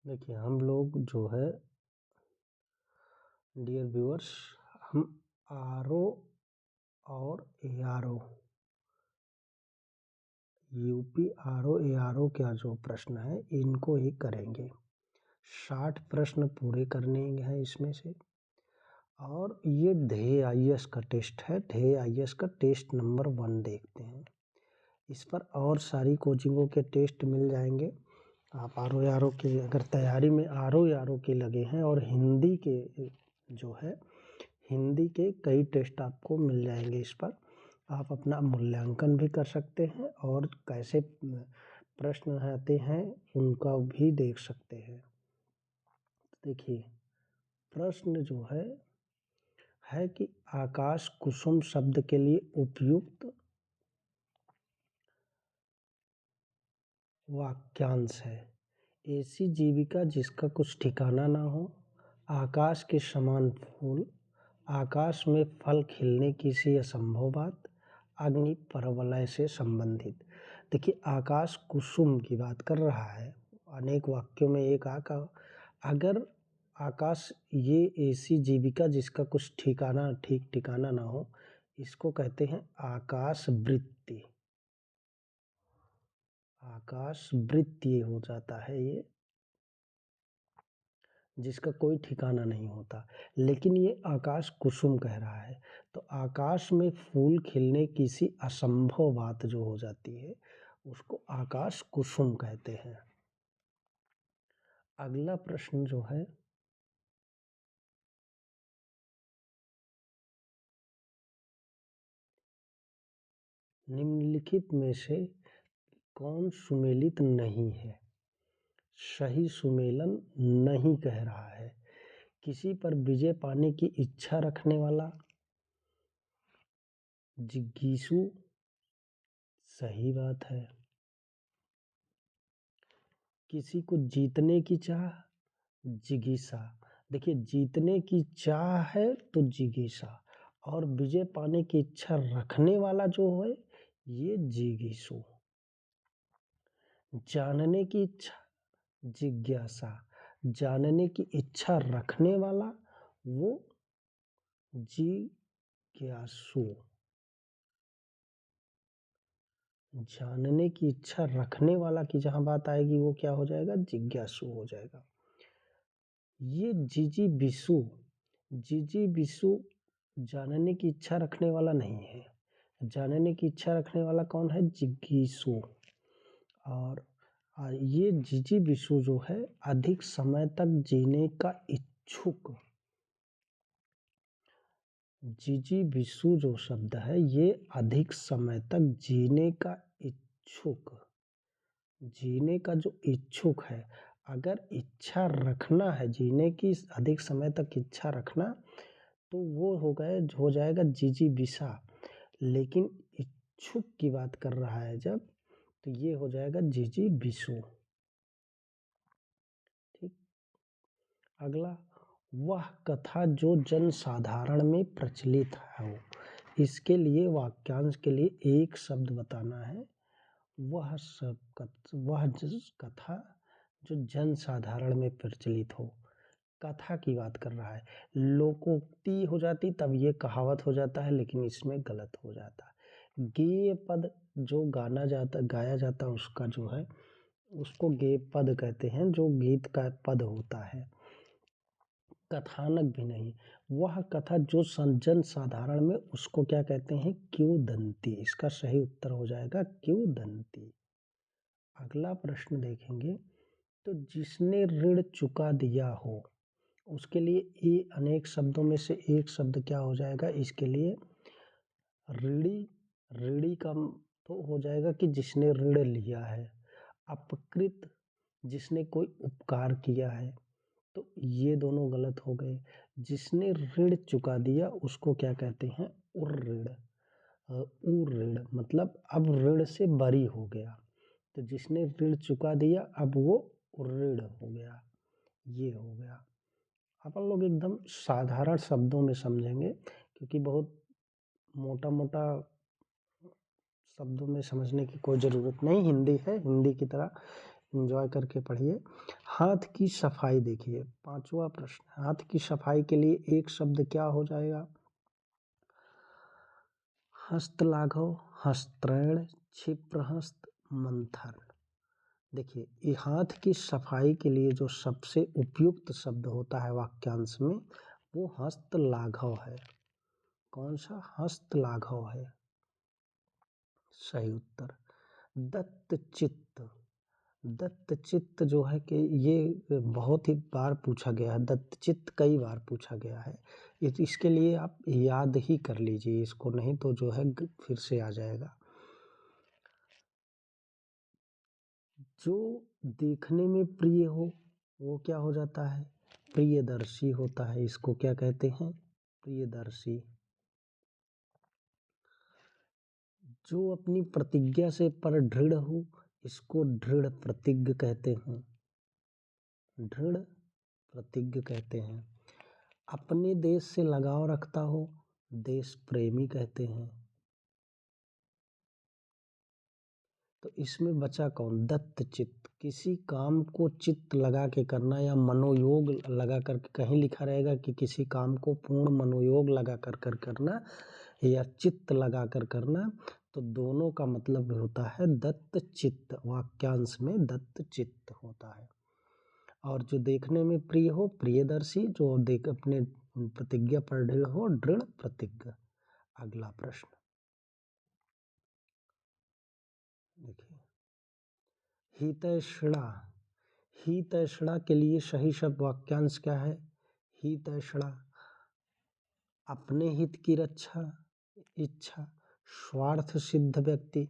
देखिए हम लोग जो है डियर व्यूअर्स, हम आरओ और एआरओ यूपी आरओ एआरओ का जो प्रश्न है इनको ही करेंगे। 60 प्रश्न पूरे करने हैं इसमें से। और ये ध्येय आईएएस का टेस्ट है। ध्येय आईएएस का टेस्ट नंबर 1 देखते हैं। इस पर और सारी कोचिंगों के टेस्ट मिल जाएंगे। आप आरओ एआरओ के अगर तैयारी में आरओ एआरओ के लगे हैं और हिंदी के जो है हिंदी के कई टेस्ट आपको मिल जाएंगे। इस पर आप अपना मूल्यांकन भी कर सकते हैं और कैसे प्रश्न आते हैं उनका भी देख सकते हैं। देखिए प्रश्न जो है कि आकाश कुसुम शब्द के लिए उपयुक्त वाक्यांश है। ऐसी जीविका जिसका कुछ ठिकाना ना हो, आकाश के समान फूल, आकाश में फल खिलने की सी असंभव बात, अग्नि परवलय से संबंधित। देखिए आकाश कुसुम की बात कर रहा है। अनेक वाक्यों में एक अगर आकाश ये ऐसी जीविका जिसका कुछ ठीक ठिकाना ना हो, इसको कहते हैं आकाश वृत्ति। आकाश वृत्ति हो जाता है ये, जिसका कोई ठिकाना नहीं होता। लेकिन ये आकाश कुसुम कह रहा है, तो आकाश में फूल खिलने की सी असंभव बात जो हो जाती है उसको आकाश कुसुम कहते हैं। अगला प्रश्न जो है निम्नलिखित में से कौन सुमेलित नहीं है। सही सुमेलन नहीं कह रहा है। किसी पर विजय पाने की इच्छा रखने वाला, जिज्ञासु, सही बात है। किसी को जीतने की चाह, जिगीसा। देखिए जीतने की चाह है तो जिगीसा, और विजय पाने की इच्छा रखने वाला जो है ये जिगीसु। जानने की इच्छा, जिज्ञासा। जानने की इच्छा रखने वाला वो जिज्ञासु। जानने की इच्छा रखने वाला की जहां बात आएगी वो क्या हो जाएगा, जिज्ञासु हो जाएगा। ये जीजी बिसु जानने की इच्छा रखने वाला नहीं है। जानने की इच्छा रखने वाला कौन है, जिज्ञासु। और ये जीजी बिसु जो है अधिक समय तक जीने का इच्छुक। जीजी बिसु जो शब्द है ये अधिक समय तक जीने का इच्छुक। जीने का जो इच्छुक है, अगर इच्छा रखना है जीने की अधिक समय तक इच्छा रखना, तो वो हो जाएगा जीजी बिसा। लेकिन इच्छुक की बात कर रहा है जब, तो ये हो जाएगा जीजी बिसु। ठीक। अगला, वह कथा जो जन साधारण में प्रचलित हो। इसके लिए वाक्यांश के लिए एक शब्द बताना है। वह कथा जो जन साधारण में प्रचलित हो। कथा की बात कर रहा है। लोकोक्ति हो जाती तब ये कहावत हो जाता है, लेकिन इसमें गलत हो जाता है। गेय पद जो गाया जाता उसका जो है उसको गेय पद कहते हैं, जो गीत का पद होता है। कथानक भी नहीं। वह कथा जो जन साधारण में, उसको क्या कहते हैं, किंवदंती। इसका सही उत्तर हो जाएगा किंवदंती। अगला प्रश्न देखेंगे तो जिसने ऋण चुका दिया हो, उसके लिए ये अनेक शब्दों में से एक शब्द क्या हो जाएगा, इसके लिए ऋणी। ऋणी का तो हो जाएगा कि जिसने ऋण लिया है। अपकृत, जिसने कोई उपकार किया है, तो ये दोनों गलत हो गए। जिसने ऋण चुका दिया उसको क्या कहते हैं, उऋण। उऋण मतलब अब ऋण से बरी हो गया, तो जिसने ऋण चुका दिया अब वो उऋण हो गया। ये हो गया। अपन लोग एकदम साधारण शब्दों में समझेंगे, क्योंकि बहुत मोटा मोटा शब्दों में समझने की कोई ज़रूरत नहीं। हिंदी है, हिंदी की तरह एंजॉय करके पढ़िए। हाथ की सफाई देखिए, 5वां प्रश्न, हाथ की सफाई के लिए एक शब्द क्या हो जाएगा? हस्तलाघव, हस्तैण, क्षिप्रहस्त, मंथर। देखिए, ये हाथ की सफाई के लिए जो सबसे उपयुक्त शब्द होता है वाक्यांश में, वो हस्तलाघव है। कौन सा? हस्तलाघव है सही उत्तर। दत्तचित्त, दत्तचित्त जो है कि ये बहुत ही बार पूछा गया है, दत्तचित्त कई बार पूछा गया है। इसके लिए आप याद ही कर लीजिए इसको, नहीं तो जो है फिर से आ जाएगा। जो देखने में प्रिय हो वो क्या हो जाता है? प्रियदर्शी होता है। इसको क्या कहते हैं? प्रियदर्शी। जो अपनी प्रतिज्ञा से पर दृढ़ हो, इसको दृढ़ प्रतिज्ञ कहते हैं। दृढ़ प्रतिज्ञ कहते हैं। अपने देश से लगाव रखता हो, देश प्रेमी कहते हैं। तो इसमें बचा कौन? दत्तचित्त। किसी काम को चित्त लगा के करना या मनोयोग लगा कर, कहीं लिखा रहेगा कि किसी काम को पूर्ण मनोयोग लगा कर करना या चित्त लगा कर करना, तो दोनों का मतलब होता है दत्तचित्त। वाक्यांश में दत्तचित्त होता है। और जो देखने में प्रिय हो, प्रियदर्शी। जो देख अपने प्रतिज्ञा पर दृढ़ हो, दृढ़ प्रतिज्ञ। अगला प्रश्न देखिए, हितैषणा। हितैषणा के लिए सही शब्द वाक्यांश क्या है? हितैषणा, अपने हित की रक्षा इच्छा। स्वार्थ सिद्ध व्यक्ति,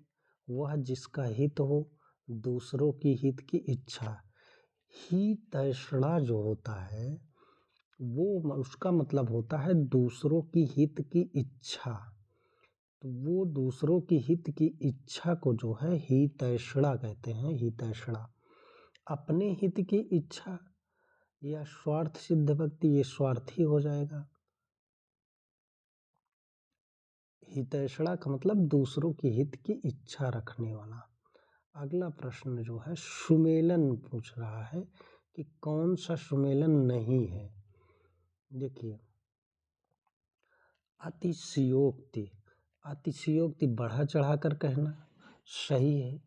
वह जिसका हित हो, दूसरों की हित की इच्छा। हितैषणा जो होता है वो उसका मतलब होता है दूसरों की हित की इच्छा। तो वो दूसरों की हित की इच्छा को जो है हितैषणा कहते हैं। हितैषणा, अपने हित की इच्छा या स्वार्थ सिद्ध व्यक्ति, ये स्वार्थी हो जाएगा। हितैषणा का मतलब दूसरों की हित की इच्छा रखने वाला। अगला प्रश्न जो है सुमेलन पूछ रहा है कि कौन सा सुमेलन नहीं है। देखिए, अतिशयोक्ति। अतिशयोक्ति बढ़ा चढ़ा कर कहना सही है,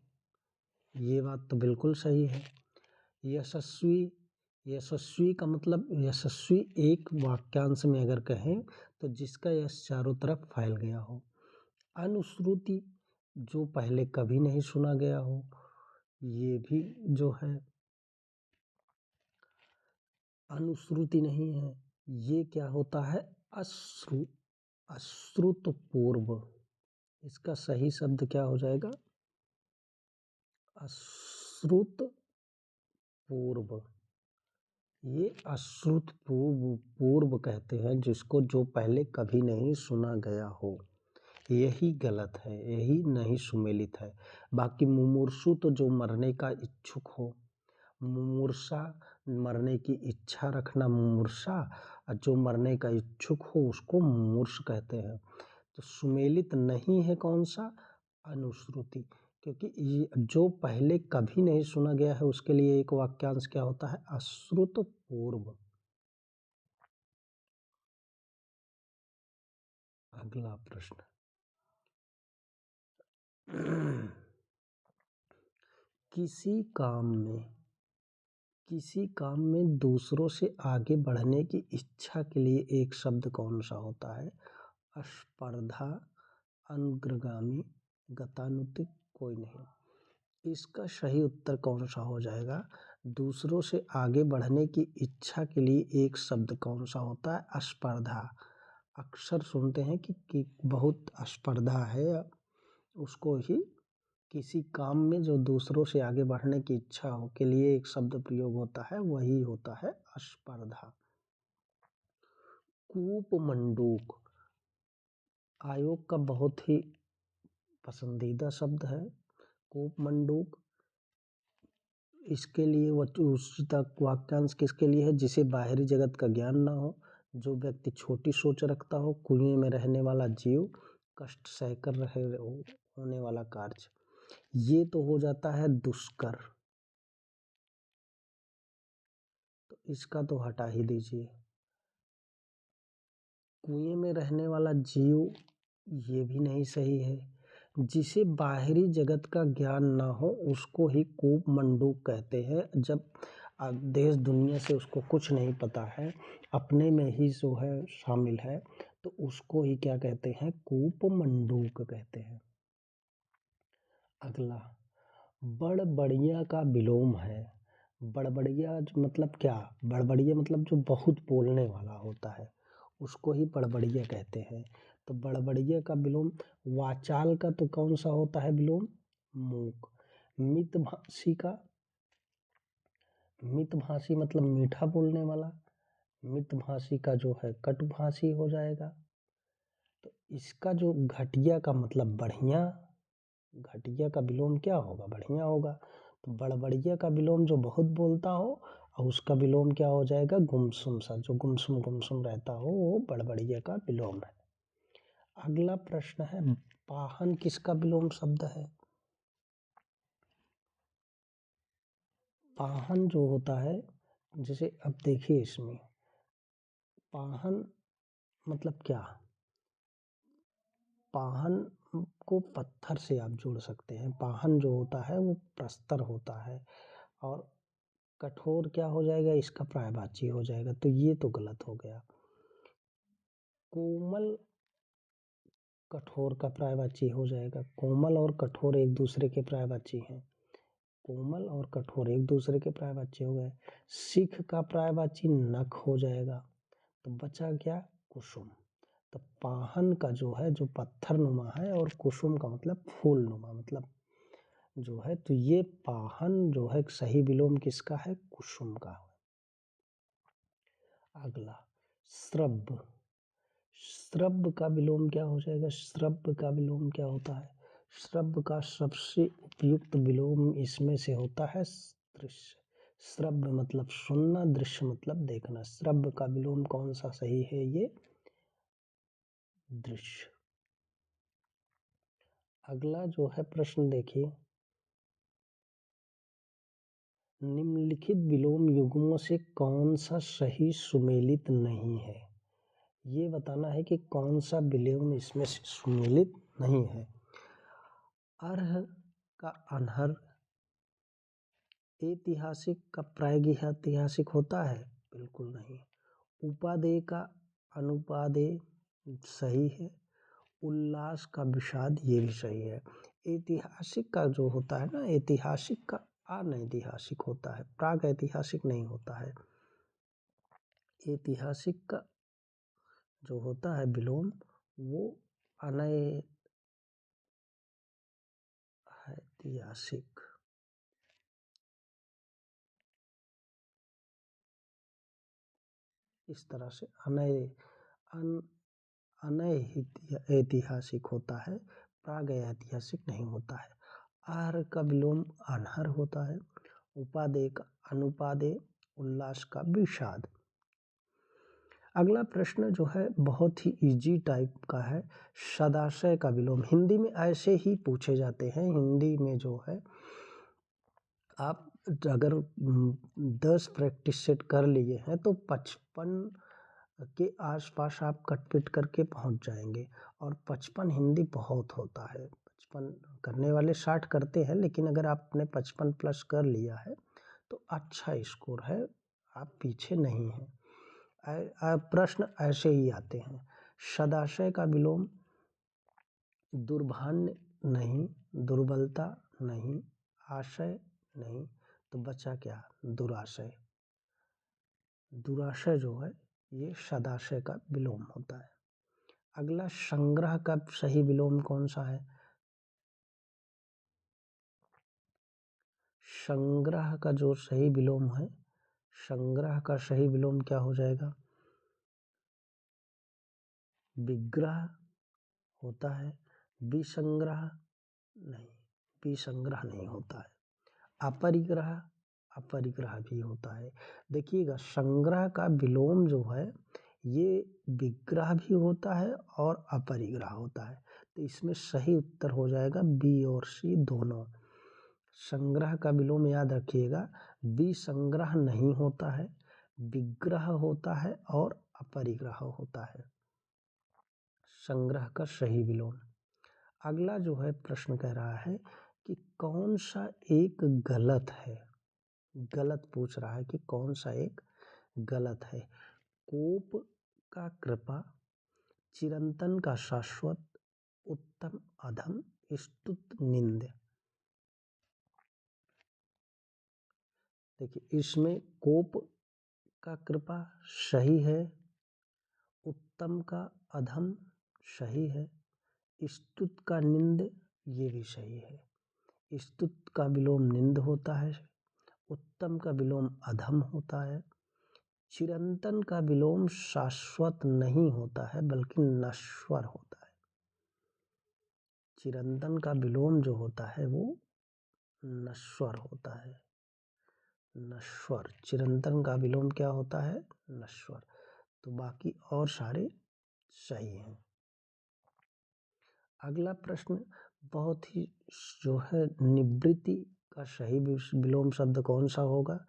ये बात तो बिल्कुल सही है। यशस्वी, यशस्वी का मतलब यशस्वी एक वाक्यांश में अगर कहें तो जिसका यश चारों तरफ फैल गया हो। अनुश्रुति, जो पहले कभी नहीं सुना गया हो, ये भी जो है अनुश्रुति नहीं है। ये क्या होता है? अश्रुतपूर्व। इसका सही शब्द क्या हो जाएगा? अश्रुतपूर्व। ये अश्रुतपूर्व कहते हैं जिसको, जो पहले कभी नहीं सुना गया हो। यही गलत है, यही नहीं सुमेलित है। बाकी मुमूर्षु तो जो मरने का इच्छुक हो, मुमूर्षा मरने की इच्छा रखना मुमूर्षा, और जो मरने का इच्छुक हो उसको मुमूर्ष कहते हैं। तो सुमेलित नहीं है कौन सा? अनुश्रुति। क्योंकि ये जो पहले कभी नहीं सुना गया है उसके लिए एक वाक्यांश क्या होता है? अश्रुतपूर्व। अगला प्रश्न किसी काम में, किसी काम में दूसरों से आगे बढ़ने की इच्छा के लिए एक शब्द कौन सा होता है? स्पर्धा, अग्रगामी, गतानुगतिक, कोई नहीं। इसका सही उत्तर कौन सा हो जाएगा? दूसरों से आगे बढ़ने की इच्छा के लिए एक शब्द कौन सा होता है? स्पर्धा। अक्सर सुनते हैं कि बहुत स्पर्धा है, उसको ही किसी काम में जो दूसरों से आगे बढ़ने की इच्छा हो के लिए एक शब्द प्रयोग होता है, वही होता है स्पर्धा। कूपमंडूक आयोग का बहुत ही पसंदीदा शब्द है। कूपमंडूक, इसके लिए तक वाक्यांश किसके लिए है? जिसे बाहरी जगत का ज्ञान ना हो, जो व्यक्ति छोटी सोच रखता हो, कुएं में रहने वाला जीव, कष्ट सहकर रहे होने वाला कार्य। ये तो हो जाता है दुष्कर। इसका तो हटा ही दीजिए। कुएं में रहने वाला जीव, ये भी नहीं सही है। जिसे बाहरी जगत का ज्ञान ना हो उसको ही कूप मंडूक कहते हैं। जब देश दुनिया से उसको कुछ नहीं पता है, अपने में ही जो है शामिल है, तो उसको ही क्या कहते हैं? कूप मंडूक कहते हैं। अगला, बड़बड़िया का विलोम है। बड़बड़िया मतलब क्या? बड़बड़िया मतलब जो बहुत बोलने वाला होता है, उसको ही बड़बड़िया कहते हैं। तो बड़बड़िया का विलोम, वाचाल का तो कौन सा होता है विलोम? मूक। मितभाषी का, मितभाषी मतलब मीठा बोलने वाला, मितभाषी का जो है कटुभाषी हो जाएगा। तो इसका जो घटिया का मतलब बढ़िया, घटिया का विलोम क्या होगा? बढ़िया होगा। तो बड़बड़िया का विलोम जो बहुत बोलता हो, और उसका विलोम क्या हो जाएगा? गुमसुम सा, जो गुमसुम गुमसुम रहता हो वो बड़बड़िया का विलोम है। अगला प्रश्न है, पाहन किसका विलोम शब्द है? पाहन जो होता है, जैसे अब देखिए इसमें पाहन मतलब क्या? पाहन को पत्थर से आप जोड़ सकते हैं। पाहन जो होता है वो प्रस्तर होता है, और कठोर क्या हो जाएगा? इसका पर्यायवाची हो जाएगा। तो ये तो गलत हो गया। कोमल कठोर का पर्यायवाची हो जाएगा। कोमल और कठोर एक दूसरे के पर्यायवाची हैं। कोमल और कठोर एक दूसरे के पर्यायवाची हो गए। सिख का पर्यायवाची नख हो जाएगा। तो बचा क्या? कुसुम। तो पाहन का जो है, जो पत्थर नुमा है, और कुसुम का मतलब फूल नुमा मतलब जो है, तो ये पाहन जो है सही विलोम किसका है? कुसुम का। अगला, श्रव्य। श्रव्य का विलोम क्या हो जाएगा? श्रव्य का विलोम क्या होता है? श्रव्य का सबसे उपयुक्त विलोम इसमें से होता है दृश्य। श्रव्य मतलब सुनना, दृश्य मतलब देखना। श्रव्य का विलोम कौन सा सही है? ये दृश्य। अगला जो है प्रश्न देखिए, निम्नलिखित विलोम युग्मों से कौन सा सही सुमेलित नहीं है? ये बताना है कि कौन सा विलोम इसमें से सुमेलित नहीं है। अर्ह का अनहर ऐतिहासिक का प्रागैतिहासिक होता है? बिल्कुल नहीं। उपादेय का अनुपादेय सही है। उल्लास का विषाद ये भी सही है। ऐतिहासिक का जो होता है ना, ऐतिहासिक का अनैतिहासिक होता है, प्रागैतिहासिक नहीं होता है। ऐतिहासिक का जो होता है विलोम वो अनैतिहासिक, इस तरह से अनैतिहासिक होता है, प्रागैतिहासिक नहीं होता है। आहार का विलोम अनहर होता है। उपादेय का अनुपादेय, उल्लास का विषाद। अगला प्रश्न जो है बहुत ही इजी टाइप का है। सदाशय का विलोम हिंदी में ऐसे ही पूछे जाते हैं। हिंदी में जो है आप अगर 10 प्रैक्टिस सेट कर लिए हैं तो 55 के आसपास आप कटपिट करके पहुंच जाएंगे। और 55 हिंदी बहुत होता है। 55 करने वाले 60 करते हैं, लेकिन अगर आपने 55 प्लस कर लिया है तो अच्छा स्कोर है, आप पीछे नहीं हैं। प्रश्न ऐसे ही आते हैं। सदाशय का विलोम दुर्भान्य नहीं, दुर्बलता नहीं, आशय नहीं, तो बचा क्या? दुराशय। दुराशय जो है ये सदाशय का विलोम होता है। अगला, संग्रह का सही विलोम कौन सा है? संग्रह का जो सही विलोम है, संग्रह का सही विलोम क्या हो जाएगा? विग्रह होता है। विसंग्रह नहीं, विसंग्रह नहीं होता है। अपरिग्रह, अपरिग्रह भी होता है। देखिएगा, संग्रह का विलोम जो है ये विग्रह भी होता है और अपरिग्रह होता है। तो इसमें सही उत्तर हो जाएगा बी और सी दोनों। संग्रह का विलोम याद रखिएगा, विसंग्रह नहीं होता है, विग्रह होता है और अपरिग्रह होता है। संग्रह का सही विलोम। अगला जो है प्रश्न कह रहा है कि कौन सा एक गलत है। गलत पूछ रहा है कि कौन सा एक गलत है। कोप का कृपा, चिरंतन का शाश्वत, उत्तम अधम, स्तुत निंद। देखिए इसमें कोप का कृपा सही है, उत्तम का अधम सही है, स्तुत का निंद ये भी सही है। स्तुत का विलोम निंद होता है, उत्तम का विलोम अधम होता है, चिरंतन का विलोम शाश्वत नहीं होता है बल्कि नश्वर होता है। चिरंतन का विलोम जो होता है वो नश्वर होता है। नश्वर, चिरंतन का विलोम क्या होता है? नश्वर। तो बाकी और सारे सही हैं। अगला प्रश्न बहुत ही जो है, निवृत्ति का सही विलोम शब्द कौन सा होगा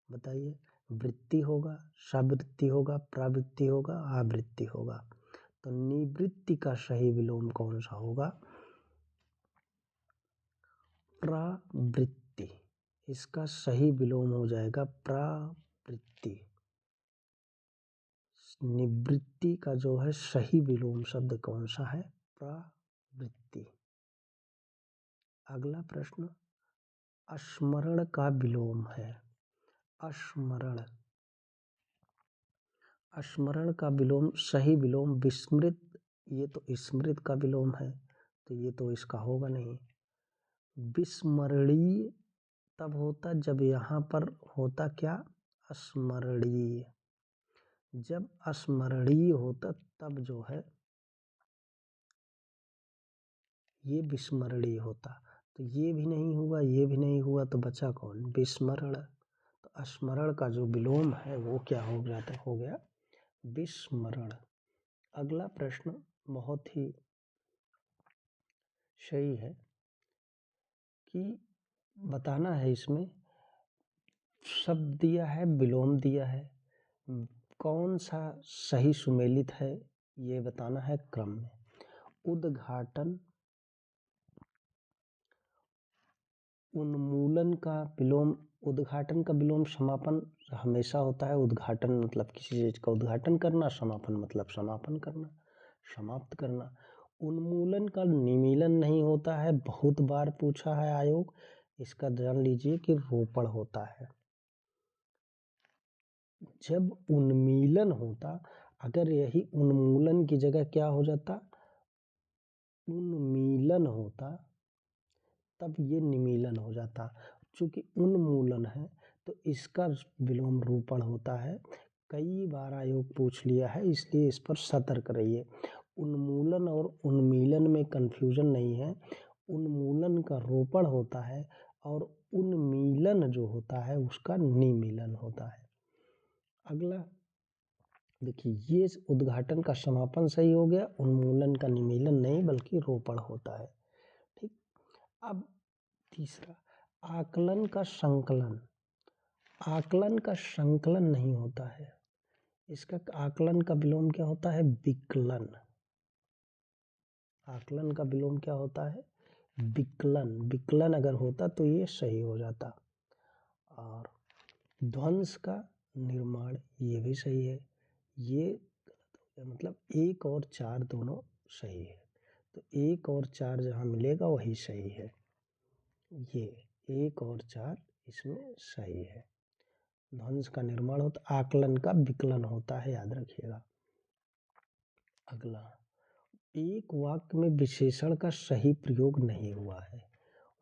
बताइए। वृत्ति होगा, सवृत्ति होगा, प्रवृत्ति होगा, आवृत्ति होगा। तो निवृत्ति का सही विलोम कौन सा होगा? प्रवृत्ति। इसका सही विलोम हो जाएगा प्रवृत्ति। निवृत्ति का जो है सही विलोम शब्द कौन सा है? प्रवृत्ति। अगला प्रश्न स्मरण का विलोम है। स्मरण, स्मरण का विलोम सही विलोम विस्मृत। ये तो स्मृत का विलोम है तो ये तो इसका होगा नहीं। विस्मरणीय तब होता जब यहाँ पर होता क्या? स्मरणीय। जब स्मरणीय होता तब जो है ये विस्मरणीय होता। तो ये भी नहीं हुआ, ये भी नहीं हुआ, तो बचा कौन? विस्मरण। तो स्मरण का जो विलोम है वो क्या हो जाता? हो गया विस्मरण। अगला प्रश्न बहुत ही सही है कि बताना है, इसमें शब्द दिया है, विलोम दिया है, कौन सा सही सुमेलित है ये बताना है क्रम में। उद्घाटन, उन्मूलन का विलोम, उद्घाटन का विलोम समापन हमेशा होता है। उद्घाटन मतलब किसी चीज का उद्घाटन करना, समापन मतलब समापन करना, समाप्त करना। उन्मूलन का निमीलन नहीं होता है, बहुत बार पूछा है आयोग। इसका जान लीजिए कि रोपण होता है। जब उन्मीलन होता, अगर यही उन्मूलन की जगह क्या हो जाता? उन्मीलन होता, तब ये निमीलन हो जाता। चूंकि उन्मूलन है तो इसका विलोम रोपण होता है। कई बार आयोग पूछ लिया है, इसलिए इस पर सतर्क रहिए। उन्मूलन और उन्मीलन में कंफ्यूजन नहीं है। उन्मूलन का रोपण होता है और उन्मीलन जो होता है उसका निमीलन होता है। अगला देखिए, ये उद्घाटन का समापन सही हो गया, उन्मूलन का निमीलन नहीं बल्कि रोपण होता है। ठीक। अब तीसरा, आकलन का संकलन। आकलन का संकलन नहीं होता है, इसका आकलन का विलोम क्या होता है? विकलन। आकलन का विलोम क्या होता है? विकलन। विकलन अगर होता तो ये सही हो जाता। और ध्वंस का निर्माण, ये भी सही है। ये मतलब 1 और 4 दोनों सही है। तो 1 और 4 जहाँ मिलेगा वही सही है। ये 1 और 4 इसमें सही है। ध्वंस का निर्माण होता, आकलन का विकलन होता है, याद रखिएगा। अगला, एक वाक्य में विशेषण का सही प्रयोग नहीं हुआ है।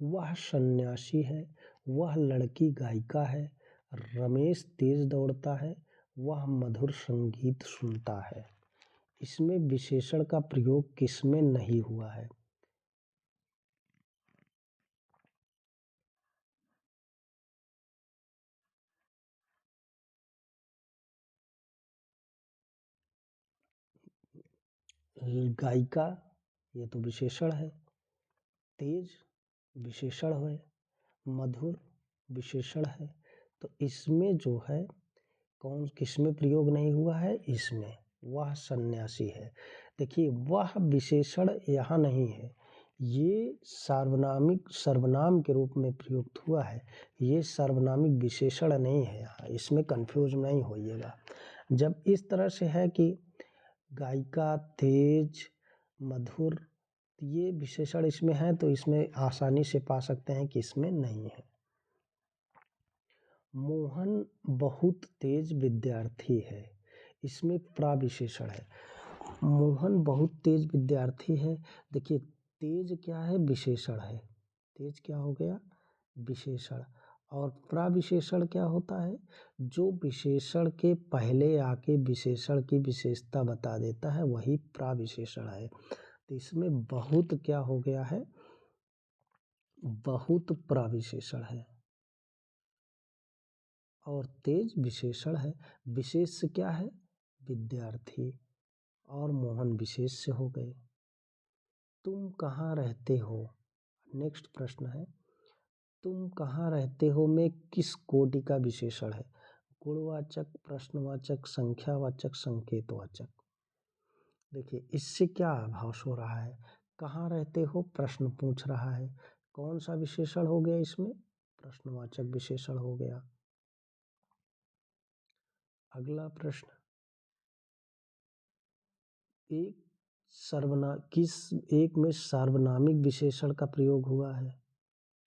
वह सन्यासी है, वह लड़की गायिका है, रमेश तेज दौड़ता है, वह मधुर संगीत सुनता है। इसमें विशेषण का प्रयोग किसमें नहीं हुआ है? गायिका ये तो विशेषण है, तेज विशेषण है, मधुर विशेषण है। तो इसमें जो है कौन किसमें प्रयोग नहीं हुआ है? इसमें। वह सन्यासी है। देखिए वह विशेषण यहाँ नहीं है, ये सार्वनामिक सर्वनाम के रूप में प्रयुक्त हुआ है, ये सार्वनामिक विशेषण नहीं है यहाँ, इसमें कंफ्यूज नहीं होइएगा। जब इस तरह से है कि गायिका, तेज, मधुर, ये विशेषण इसमें है तो इसमें आसानी से पा सकते हैं कि इसमें नहीं है। मोहन बहुत तेज विद्यार्थी है, इसमें प्राविशेषण है। मोहन बहुत तेज विद्यार्थी है। देखिए तेज क्या है? विशेषण है। तेज क्या हो गया? विशेषण। और प्राविशेषण क्या होता है? जो विशेषण के पहले आके विशेषण की विशेषता बता देता है वही प्राविशेषण है। तो इसमें बहुत क्या हो गया है? बहुत प्राविशेषण है और तेज विशेषण है। विशेष क्या है? विद्यार्थी, और मोहन विशेष से हो गए। तुम कहाँ रहते हो? नेक्स्ट प्रश्न है, तुम कहाँ रहते हो में किस कोटि का विशेषण है? गुणवाचक, प्रश्नवाचक, संख्यावाचक, संकेतवाचक। देखिए इससे क्या आभास हो रहा है? कहाँ रहते हो प्रश्न पूछ रहा है, कौन सा विशेषण हो गया इसमें? प्रश्नवाचक विशेषण हो गया। अगला प्रश्न, एक में सार्वनामिक विशेषण का प्रयोग हुआ है,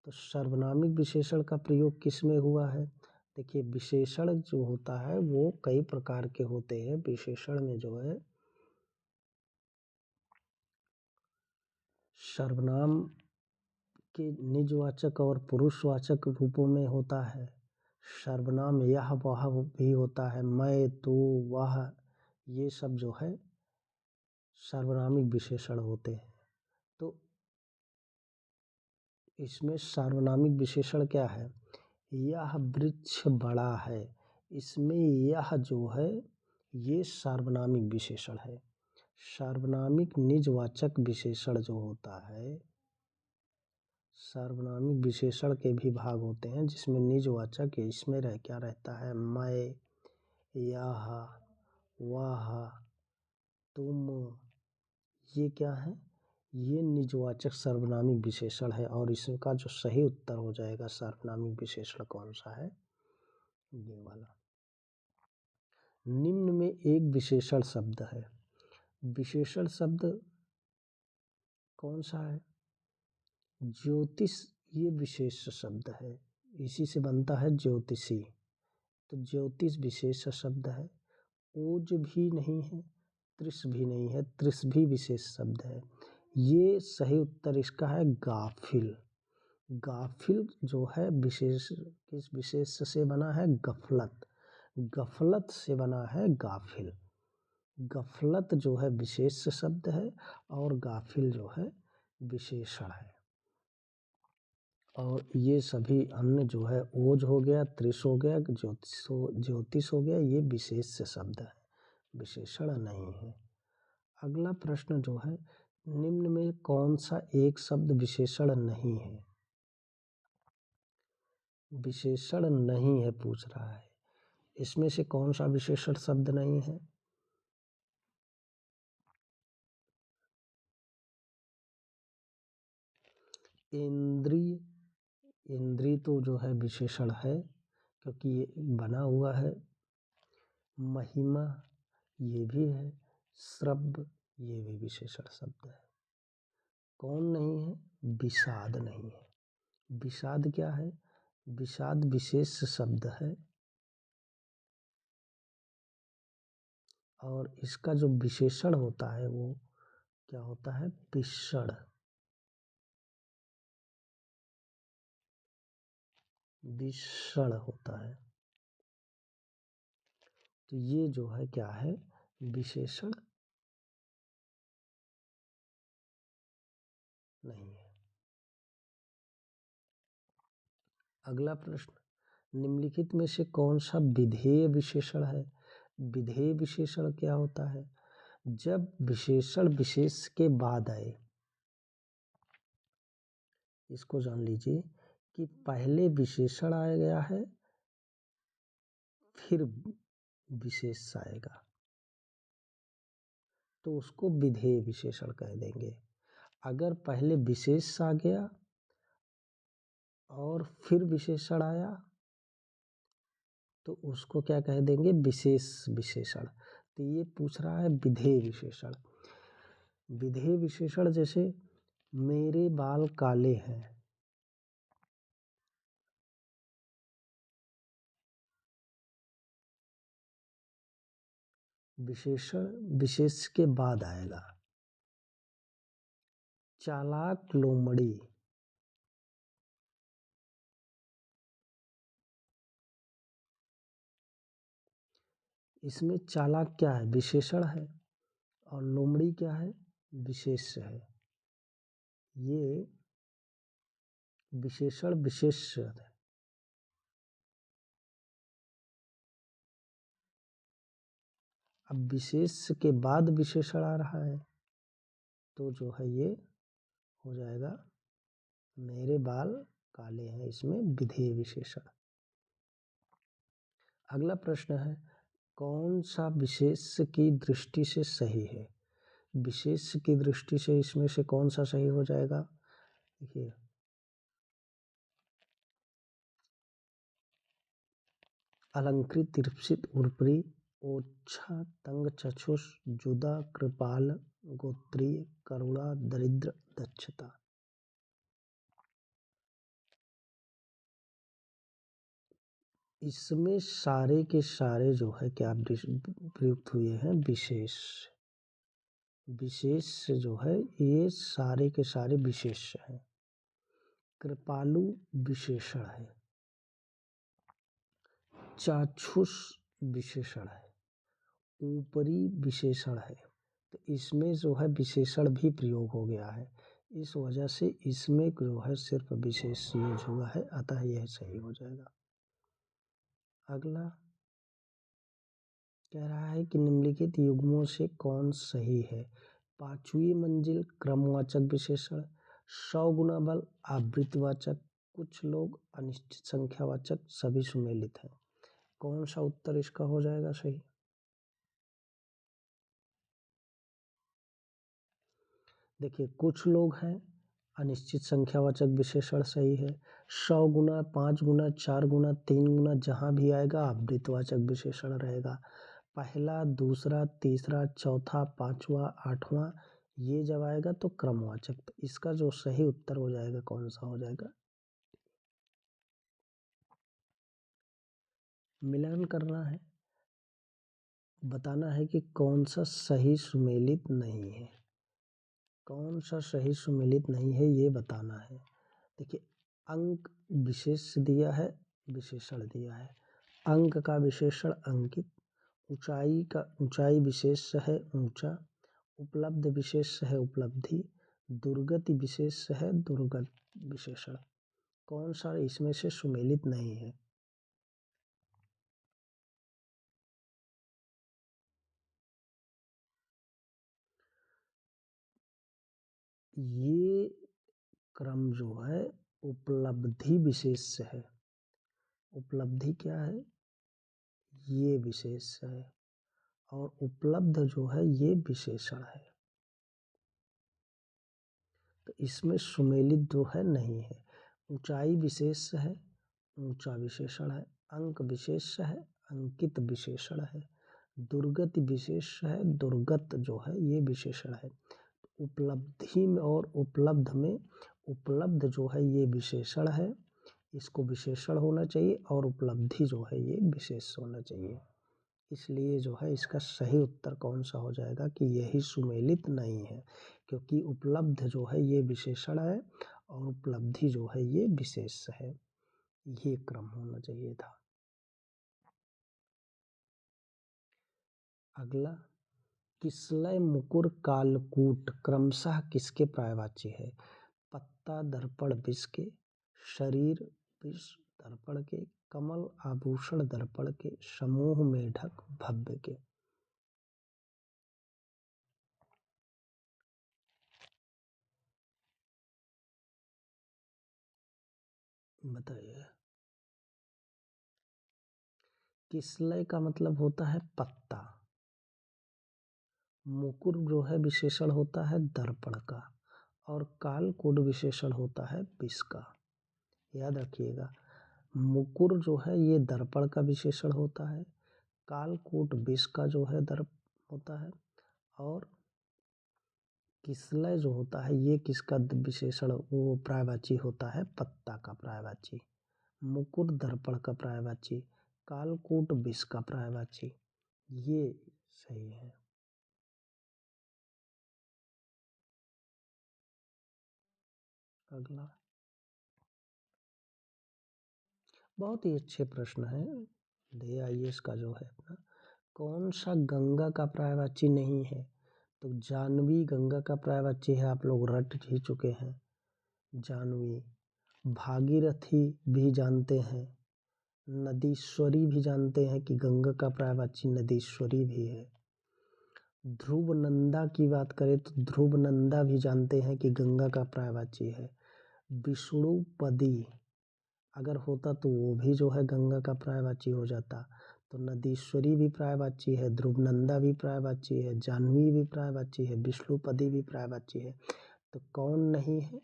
तो सार्वनामिक विशेषण का प्रयोग किस में हुआ है? देखिए विशेषण जो होता है वो कई प्रकार के होते हैं। विशेषण में जो है सर्वनाम के निजवाचक और पुरुषवाचक रूपों में होता है। सर्वनाम यह वह भी होता है, मैं, तू, वह, ये सब जो है सार्वनामिक विशेषण होते हैं। तो इसमें सार्वनामिक विशेषण क्या है? यह वृक्ष बड़ा है, इसमें यह जो है ये सार्वनामिक विशेषण है। सार्वनामिक निजवाचक विशेषण जो होता है, सार्वनामिक विशेषण के भी भाग होते हैं जिसमें निजवाचक इसमें क्या रहता है? मैं, यह, वह, तुम, ये क्या है? ये निजवाचक सर्वनामिक विशेषण है और इसका जो सही उत्तर हो जाएगा सार्वनामिक विशेषण कौन सा है? ये वाला। निम्न में एक विशेषण शब्द है, विशेषण शब्द कौन सा है? ज्योतिष, ये विशेष शब्द है, इसी से बनता है ज्योतिषी। तो ज्योतिष विशेष शब्द है। ओज भी नहीं है, त्रिस भी नहीं है, त्रिस भी विशेष शब्द है। ये सही उत्तर इसका है गाफिल। गाफिल जो है विशेष, किस विशेष से बना है? गफलत। गफलत से बना है गाफिल। गफलत जो है विशेष शब्द है और गाफिल जो है विशेषण है। और ये सभी अन्य जो है ओज हो गया, त्रिश हो गया, ज्योतिष हो गया, ये विशेष शब्द है, विशेषण नहीं है। अगला प्रश्न जो है, निम्न में कौन सा एक शब्द विशेषण नहीं है? विशेषण नहीं है पूछ रहा है, इसमें से कौन सा विशेषण शब्द नहीं है? इंद्रिय, इंद्रिय तो जो है विशेषण है क्योंकि ये बना हुआ है। महिमा ये भी है, श्रब्द ये भी विशेषण शब्द है। कौन नहीं है? विषाद नहीं है। विषाद क्या है? विषाद विशेष शब्द है और इसका जो विशेषण होता है वो क्या होता है? विषण। विषण होता है। तो ये जो है क्या है? विशेषण नहीं है। अगला प्रश्न, निम्नलिखित में से कौन सा विधेय विशेषण है? विधेय विशेषण क्या होता है? जब विशेषण विशेष के बाद आए, इसको जान लीजिए कि पहले विशेषण आ गया है, फिर विशेष आएगा तो उसको विधेय विशेषण कह देंगे। अगर पहले विशेष आ गया और फिर विशेषण आया तो उसको क्या कह देंगे, विशेष विशेषण। तो ये पूछ रहा है विधेय विशेषण। विधेय विशेषण जैसे मेरे बाल काले हैं, विशेषण विशेष के बाद आएगा। चालाक लोमड़ी, इसमें चालाक क्या है, विशेषण है, और लोमड़ी क्या है, विशेष है। ये विशेषण विशेष है। अब विशेष के बाद विशेषण आ रहा है तो जो है ये हो जाएगा मेरे बाल काले हैं, इसमें विधेय विशेषण। अगला प्रश्न है कौन सा विशेष की दृष्टि से सही है। विशेष की दृष्टि से इसमें से कौन सा सही हो जाएगा, देखिए अलंकृत तिरस्कृत ऊपरी ओछा तंग चक्षुष जुदा कृपाल गोत्रीय करुणा दरिद्र दक्षता। इसमें सारे के सारे जो है क्या प्रयुक्त हुए हैं, विशेष। विशेष जो है ये सारे के सारे विशेष हैं। कृपालु विशेषण है, चाक्षुष विशेषण है, ऊपरी विशेषण है। तो इसमें जो है विशेषण भी प्रयोग हो गया है, इस वजह से इसमें जो है सिर्फ विशेष यूज हुआ है, अतः यह सही हो जाएगा। अगला कह रहा है कि निम्नलिखित युग्मों से कौन सही है। पांचवी मंजिल क्रमवाचक विशेषण, 100 गुना बल आवृत्तिवाचक, कुछ लोग अनिश्चित संख्यावाचक, सभी सुमेलित हैं। कौन सा उत्तर इसका हो जाएगा सही। देखिए कुछ लोग हैं, अनिश्चित संख्यावाचक विशेषण सही है। 100 गुना, 5 गुना, 4 गुना, 3 गुना जहाँ भी आएगा आवृत्तिवाचक विशेषण रहेगा। पहला, दूसरा, तीसरा, चौथा, पांचवा, आठवां ये जब आएगा तो क्रमवाचक। तो इसका जो सही उत्तर हो जाएगा कौन सा हो जाएगा, मिलान करना है, बताना है कि कौन सा सही सुमेलित नहीं है। कौन सा सही सुमेलित नहीं है ये बताना है। देखिए अंक विशेष दिया है, विशेषण दिया है। अंक का विशेषण अंकित, ऊंचाई का ऊंचाई विशेष है ऊंचा, उपलब्ध विशेष है उपलब्धि, दुर्गति विशेष है दुर्गत विशेषण। कौन सा इसमें से सुमेलित नहीं है। ये क्रम जो है उपलब्धि विशेष है। उपलब्धि क्या है, ये विशेष है, और उपलब्ध जो है ये विशेषण है। तो इसमें सुमेलित जो है नहीं है। ऊंचाई विशेष है, ऊंचा विशेषण है। अंक विशेष है, अंकित विशेषण है। दुर्गति विशेष है, दुर्गत जो है ये विशेषण है। उपलब्धि में और उपलब्ध में उपलब्ध जो है ये विशेषण है, इसको विशेषण होना चाहिए, और उपलब्धि जो है ये विशेष होना चाहिए। इसलिए जो है इसका सही उत्तर कौन सा हो जाएगा कि यही सुमेलित नहीं है, क्योंकि उपलब्ध जो है ये विशेषण है और उपलब्धि जो है ये विशेष है। ये क्रम होना चाहिए था। अगला किसलय मुकुर कालकूट क्रमशः किसके पर्यायवाची है। पत्ता दर्पण विष के, शरीर विष दर्पण के, कमल आभूषण दर्पण के, समूह मेढक भव्य के। बताइए। किसलय का मतलब होता है पत्ता। मुकुर जो है विशेषण होता है दर्पण का, और कालकूट विशेषण होता है विष का। याद रखिएगा, मुकुर जो है ये दर्पण का विशेषण होता है, कालकूट विष का जो है दर्प होता है, और किसलय जो होता है ये किसका विशेषण, वो पर्यायवाची होता है पत्ता का पर्यायवाची। मुकुर दर्पण का पर्यायवाची, कालकूट विष का पर्यायवाची। ये सही है। अगला बहुत ही अच्छे प्रश्न है, DIS का जो है अपना, कौन सा गंगा का पर्यायवाची नहीं है? तो जानवी गंगा का पर्यायवाची है, आप लोग रट ही चुके हैं जानवी। भागीरथी भी जानते हैं, नदीश्वरी भी जानते हैं कि गंगा का पर्यायवाची नदीश्वरी भी है। ध्रुव नंदा की बात करें तो ध्रुव नंदा भी जानते हैं कि गंगा का पर्यायवाची है। विष्णुपदी अगर होता तो वो भी जो है गंगा का पर्यायवाची हो जाता। तो नदीश्वरी भी पर्यायवाची है, ध्रुवनंदा भी पर्यायवाची है, जाह्नवी भी पर्यायवाची है, विष्णुपदी भी पर्यायवाची है। तो कौन नहीं है?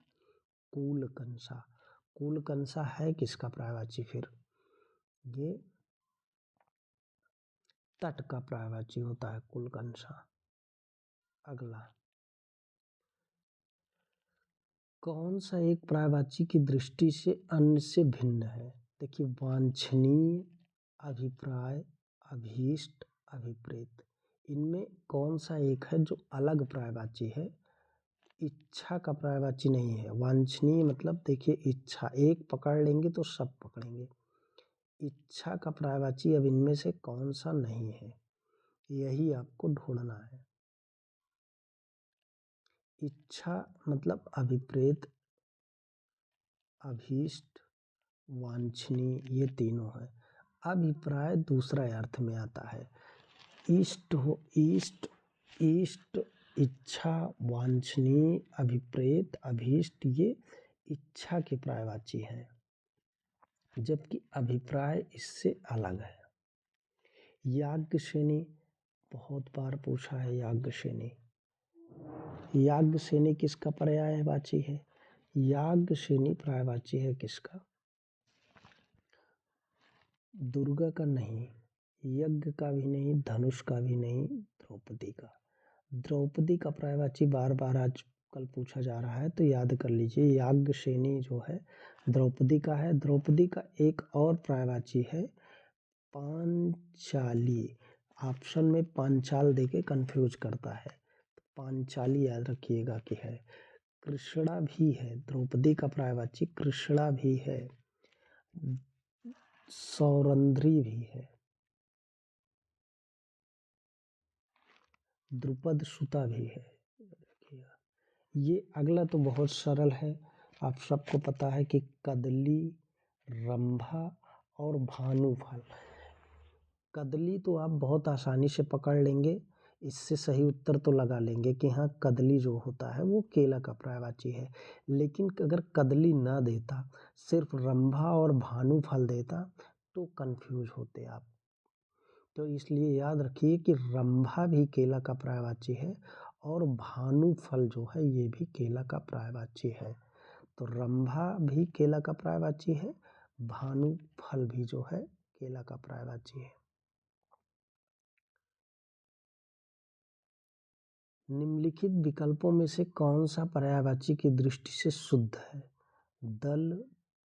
कूलकंसा। कूलकंसा है किसका पर्यायवाची फिर? ये तट का पर्यायवाची होता है कूलकंसा। अगला, कौन सा एक पर्यायवाची की दृष्टि से अन्य से भिन्न है? देखिए, वांछनीय, अभिप्राय, अभीष्ट, अभिप्रेत, इनमें कौन सा एक है जो अलग पर्यायवाची है? इच्छा का पर्यायवाची नहीं है। वांछनीय मतलब देखिए इच्छा, एक पकड़ लेंगे तो सब पकड़ेंगे। इच्छा का पर्यायवाची अब इनमें से कौन सा नहीं है, यही आपको ढूंढना है। इच्छा मतलब अभिप्रेत, अभीष्ट, वांछनीय, ये तीनों है। अभिप्राय दूसरा अर्थ में आता है। इष्ट, इच्छा, वांछनीय, अभिप्रेत, अभीष्ट, ये इच्छा के पर्यायवाची हैं, जबकि अभिप्राय इससे अलग है। याज्ञसेनी, बहुत बार पूछा है याज्ञसेनी। याज्ञसेनी किसका पर्यायवाची है? याज्ञसेनी पर्यायवाची है किसका? दुर्गा का नहीं, यज्ञ का भी नहीं, धनुष का भी नहीं, द्रौपदी का। द्रौपदी का पर्यायवाची बार बार आज कल पूछा जा रहा है, तो याद कर लीजिए, याज्ञसेनी जो है द्रौपदी का है। द्रौपदी का एक और पर्यायवाची है पांचाली। ऑप्शन में पांचाल देके कंफ्यूज करता है, तो पांचाली याद रखिएगा कि है। कृष्णा भी है, द्रौपदी का पर्यायवाची कृष्णा भी है, सौरंध्री भी है, द्रुपद सुता भी है। ये अगला तो बहुत सरल है, आप सबको पता है कि कदली, रंभा और भानुफल। कदली तो आप बहुत आसानी से पकड़ लेंगे, इससे सही उत्तर तो लगा लेंगे कि हाँ कदली जो होता है वो केला का पर्यायवाची है। लेकिन अगर कदली ना देता, सिर्फ रंभा और भानुफल देता, तो कंफ्यूज होते आप। तो इसलिए याद रखिए कि रंभा भी केला का पर्यायवाची है, और भानुफल जो है ये भी केला का पर्यायवाची है। तो रंभा भी केला का पर्यायवाची है, भानुफल भी जो है केला का पर्यायवाची है। निम्नलिखित विकल्पों में से कौन सा पर्यायवाची की दृष्टि से शुद्ध है? दल,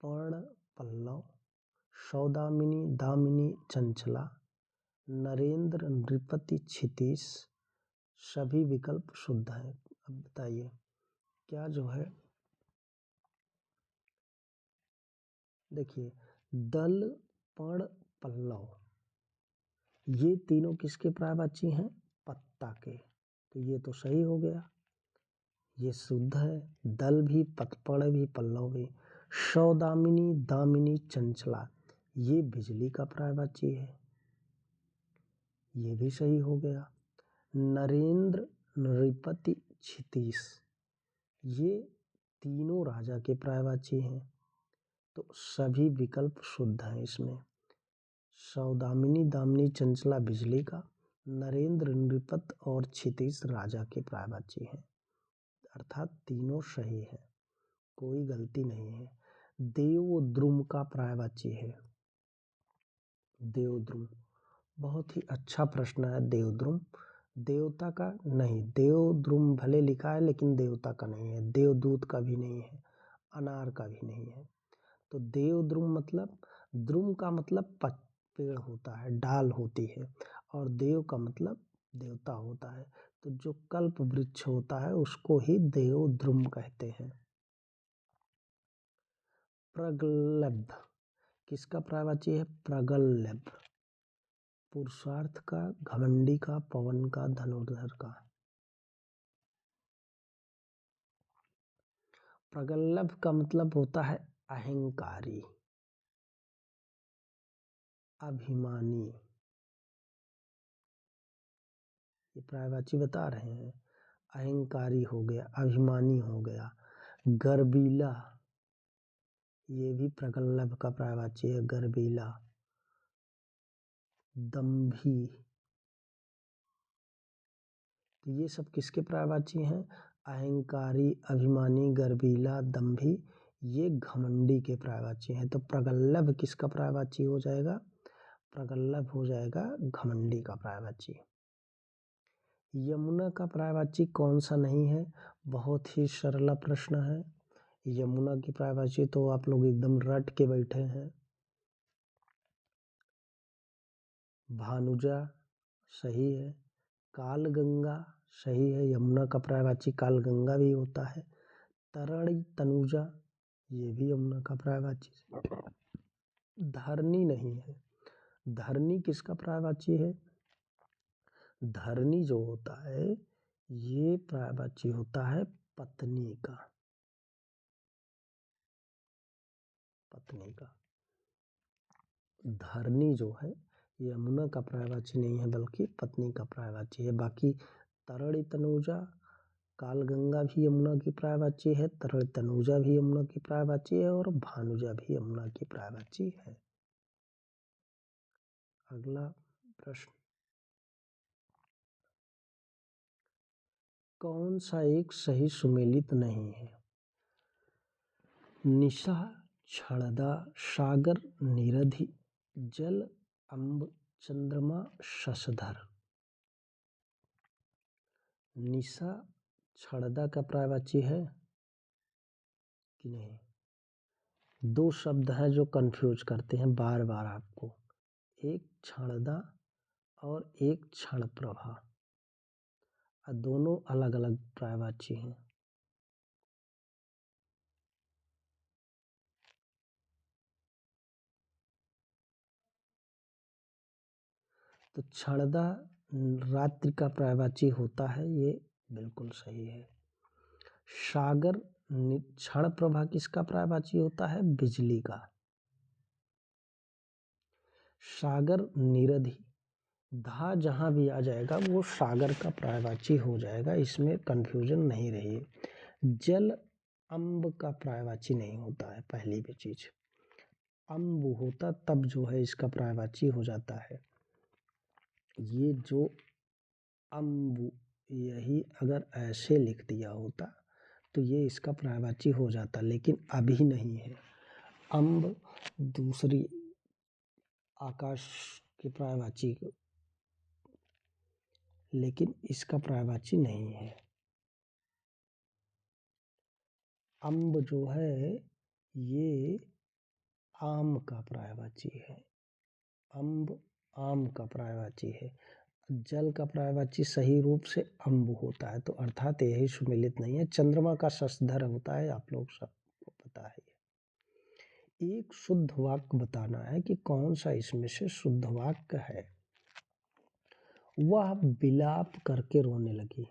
पर्ण, पल्लव, सौदामिनी, दामिनी, चंचला, नरेंद्र, नृपति, क्षितिज, सभी विकल्प शुद्ध हैं। अब बताइए क्या जो है? देखिए, दल, पर्ण, पल्लव, ये तीनों किसके पर्यायवाची हैं? पत्ता के। तो ये तो सही हो गया, ये शुद्ध है। दल भी, पर्ण भी, पल्लव भी। सौदामिनी, दामिनी, चंचला, ये बिजली का पर्यायवाची है, ये भी सही हो गया। नरेंद्र, नृपति, क्षितिज, ये तीनों राजा के पर्यायवाची हैं, तो सभी विकल्प शुद्ध हैं इसमें। सौदामिनी, दामिनी, चंचला बिजली का, नरेंद्र, नृपत और क्षितिज राजा के पर्यायवाची हैं। अर्थात तीनों सही है, कोई गलती नहीं है। देवद्रुम का पर्यायवाची है। देवद्रुम बहुत ही अच्छा प्रश्न है। देवद्रुम देवता का नहीं, देवद्रुम भले लिखा है लेकिन देवता का नहीं है, देवदूत का भी नहीं है, अनार का भी नहीं है। तो देवद्रुम मतलब, द्रुम का मतलब पेड़ होता है, डाल होती है, और देव का मतलब देवता होता है। तो जो कल्प वृक्ष होता है उसको ही देवद्रुम कहते हैं। प्रगल्भ किसका पर्यायवाची है? प्रगल्भ पुरुषार्थ का, घमंडी का, पवन का, धनुर्धर का। प्रगल्भ का मतलब होता है अहंकारी, अभिमानी। ये पर्यायवाची बता रहे हैं। अहंकारी हो गया, अभिमानी हो गया। गर्वीला, ये भी प्रगल्भ का पर्यायवाची है, गर्वीला। दंभी, तो ये सब किसके पर्यायवाची हैं? अहंकारी, अभिमानी, गर्वीला, दंभी, ये घमंडी के पर्यायवाची हैं। तो प्रगल्भ किसका पर्यायवाची हो जाएगा? प्रगल्भ हो जाएगा घमंडी का पर्यायवाची। यमुना का पर्यायवाची कौन सा नहीं है? बहुत ही सरल प्रश्न है। यमुना की पर्यायवाची तो आप लोग एकदम रट के बैठे हैं। भानुजा सही है। कालगंगा सही है, यमुना का पर्यायवाची कालगंगा भी होता है। तरणि, तनुजा, ये भी यमुना का पर्यायवाची है। धरनी नहीं है। धरनी किसका पर्यायवाची है? धरनी जो होता है ये पर्यायवाची होता है पत्नी का, पत्नी का। धरनी जो है यमुना का पर्यायवाची नहीं है बल्कि पत्नी का पर्यायवाची है। बाकी तरणि, तनुजा, कालगंगा भी यमुना की पर्यायवाची है, तरणि, तनुजा भी यमुना की पर्यायवाची है, और भानुजा भी यमुना की पर्यायवाची है। अगला प्रश्न, कौन सा एक सही सुमेलित नहीं है? निशा, क्षणदा, सागर, निरधि, जल, अम्ब, चंद्रमा, शशधर। निशा क्षणदा का पर्यायवाची है कि नहीं? दो शब्द हैं जो कंफ्यूज करते हैं बार बार आपको, एक क्षणदा और एक क्षण प्रभा, और दोनों अलग अलग पर्यायवाची हैं। तो क्षणदा रात्रि का पर्यायवाची होता है, ये बिल्कुल सही है। सागर, क्षण प्रभा किसका पर्यायवाची होता है? बिजली का। सागर, निरधि, धा जहां भी आ जाएगा वो सागर का पर्यायवाची हो जाएगा, इसमें कंफ्यूजन नहीं रही। जल, अम्ब का पर्यायवाची नहीं होता है, पहली भी चीज। अम्ब होता तब जो है इसका पर्यायवाची हो जाता है। ये जो अम्बु, यही अगर ऐसे लिख दिया होता तो ये इसका पर्यायवाची हो जाता, लेकिन अभी नहीं है। अम्ब दूसरी आकाश की पर्यायवाची, लेकिन इसका पर्यायवाची नहीं है। अम्ब जो है ये आम का पर्यायवाची है। अम्ब आम का पर्यायवाची है। जल का पर्यायवाची सही रूप से अम्ब होता है, तो अर्थात यही सुमेलित नहीं है। चंद्रमा का शशधर होता है, आप लोग सबको पता है। एक शुद्ध वाक्य बताना है कि कौन सा इसमें से शुद्ध वाक्य है। वह विलाप करके रोने लगी।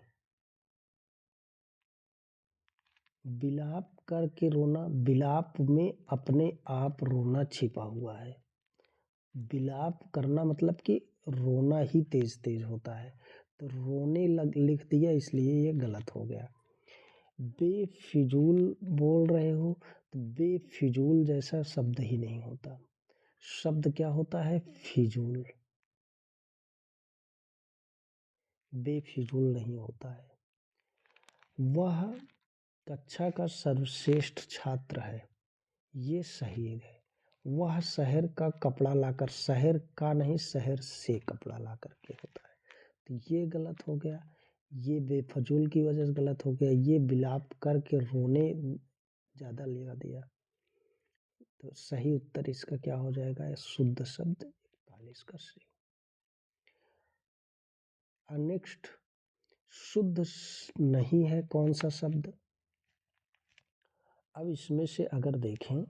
विलाप करके रोना, विलाप में अपने आप रोना छिपा हुआ है। विलाप करना मतलब कि रोना ही तेज तेज होता है, तो रोने लिख दिया इसलिए ये गलत हो गया। बेफिजूल बोल रहे हो, तो बेफिजूल जैसा शब्द ही नहीं होता। शब्द क्या होता है? फिजूल। बेफिजूल नहीं होता है। वह कक्षा का सर्वश्रेष्ठ छात्र है, ये सही है। वह शहर का कपड़ा लाकर, शहर का नहीं शहर से कपड़ा ला करके होता है, तो ये गलत हो गया। ये बेफजूल की वजह से गलत हो गया। ये बिलाप करके रोने ज़्यादा लगा दिया। तो सही उत्तर इसका क्या हो जाएगा? शुद्ध शब्द 41 का सही। नेक्स्ट, शुद्ध नहीं है कौन सा शब्द? अब इसमें से अगर देखें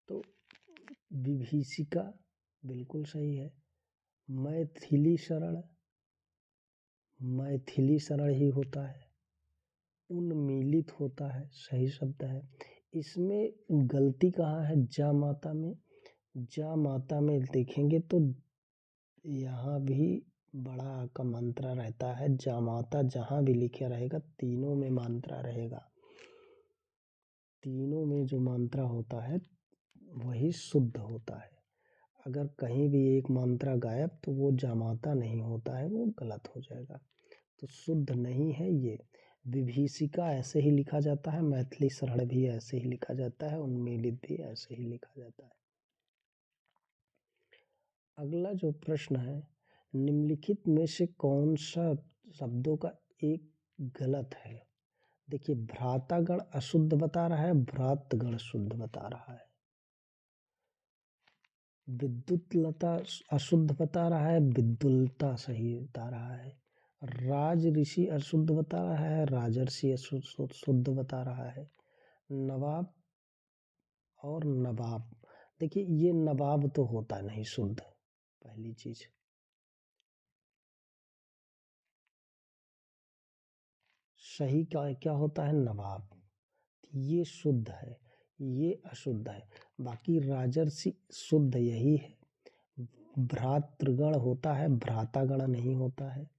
तो विभीषिका बिल्कुल सही है। मैथिली शरण, मैथिली शरण ही होता है। उन्मीलित होता है, सही शब्द है। इसमें गलती कहाँ है? जा माता में। जा माता में देखेंगे तो यहाँ भी बड़ा आ का मात्रा रहता है। जा माता जहाँ भी लिखा रहेगा तीनों में मात्रा रहेगा। तीनों में जो मात्रा होता है वही शुद्ध होता है। अगर कहीं भी एक मात्रा गायब तो वो जामाता नहीं होता है, वो गलत हो जाएगा। तो शुद्ध नहीं है ये। विभीषिका ऐसे ही लिखा जाता है, मैथिली शरण भी ऐसे ही लिखा जाता है, उन्मीलित भी ऐसे ही लिखा जाता है। अगला जो प्रश्न है, निम्नलिखित में से कौन सा शब्दों का एक गलत है? देखिए, भ्रातागण अशुद्ध बता रहा है, भ्रातगण शुद्ध बता रहा है। विद्युत लता अशुद्ध बता रहा है, विद्युलता सही बता रहा है। राज ऋषि अशुद्ध बता रहा है, राजर्षि अशुद्ध शुद्ध बता रहा है। नवाब और नवाब, देखिए ये नवाब तो होता नहीं शुद्ध, पहली चीज। सही क्या क्या होता है? नवाब, ये शुद्ध है, ये अशुद्ध है। बाकी राजर्षि शुद्ध यही है। भ्रातृगण होता है, भ्रातागण नहीं होता है।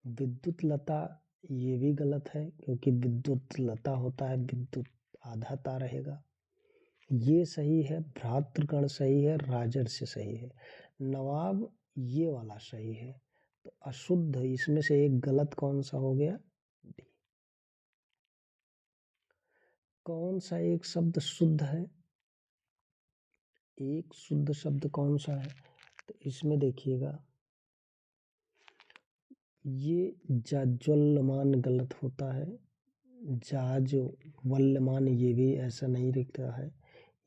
विद्युत लता ये भी गलत है, क्योंकि विद्युत लता होता है, विद्युत आधा ता रहेगा। ये सही है, भ्रातृगण सही है, राजर्षि सही है। नवाब ये वाला सही है। तो अशुद्ध इसमें से एक गलत कौन सा हो गया? डी। कौन सा एक शब्द शुद्ध है? एक शुद्ध शब्द कौन सा है? तो इसमें देखिएगा, ये जाज्वल्यमान गलत होता है। जाज्वल्यमान ये भी ऐसा नहीं लिखता है,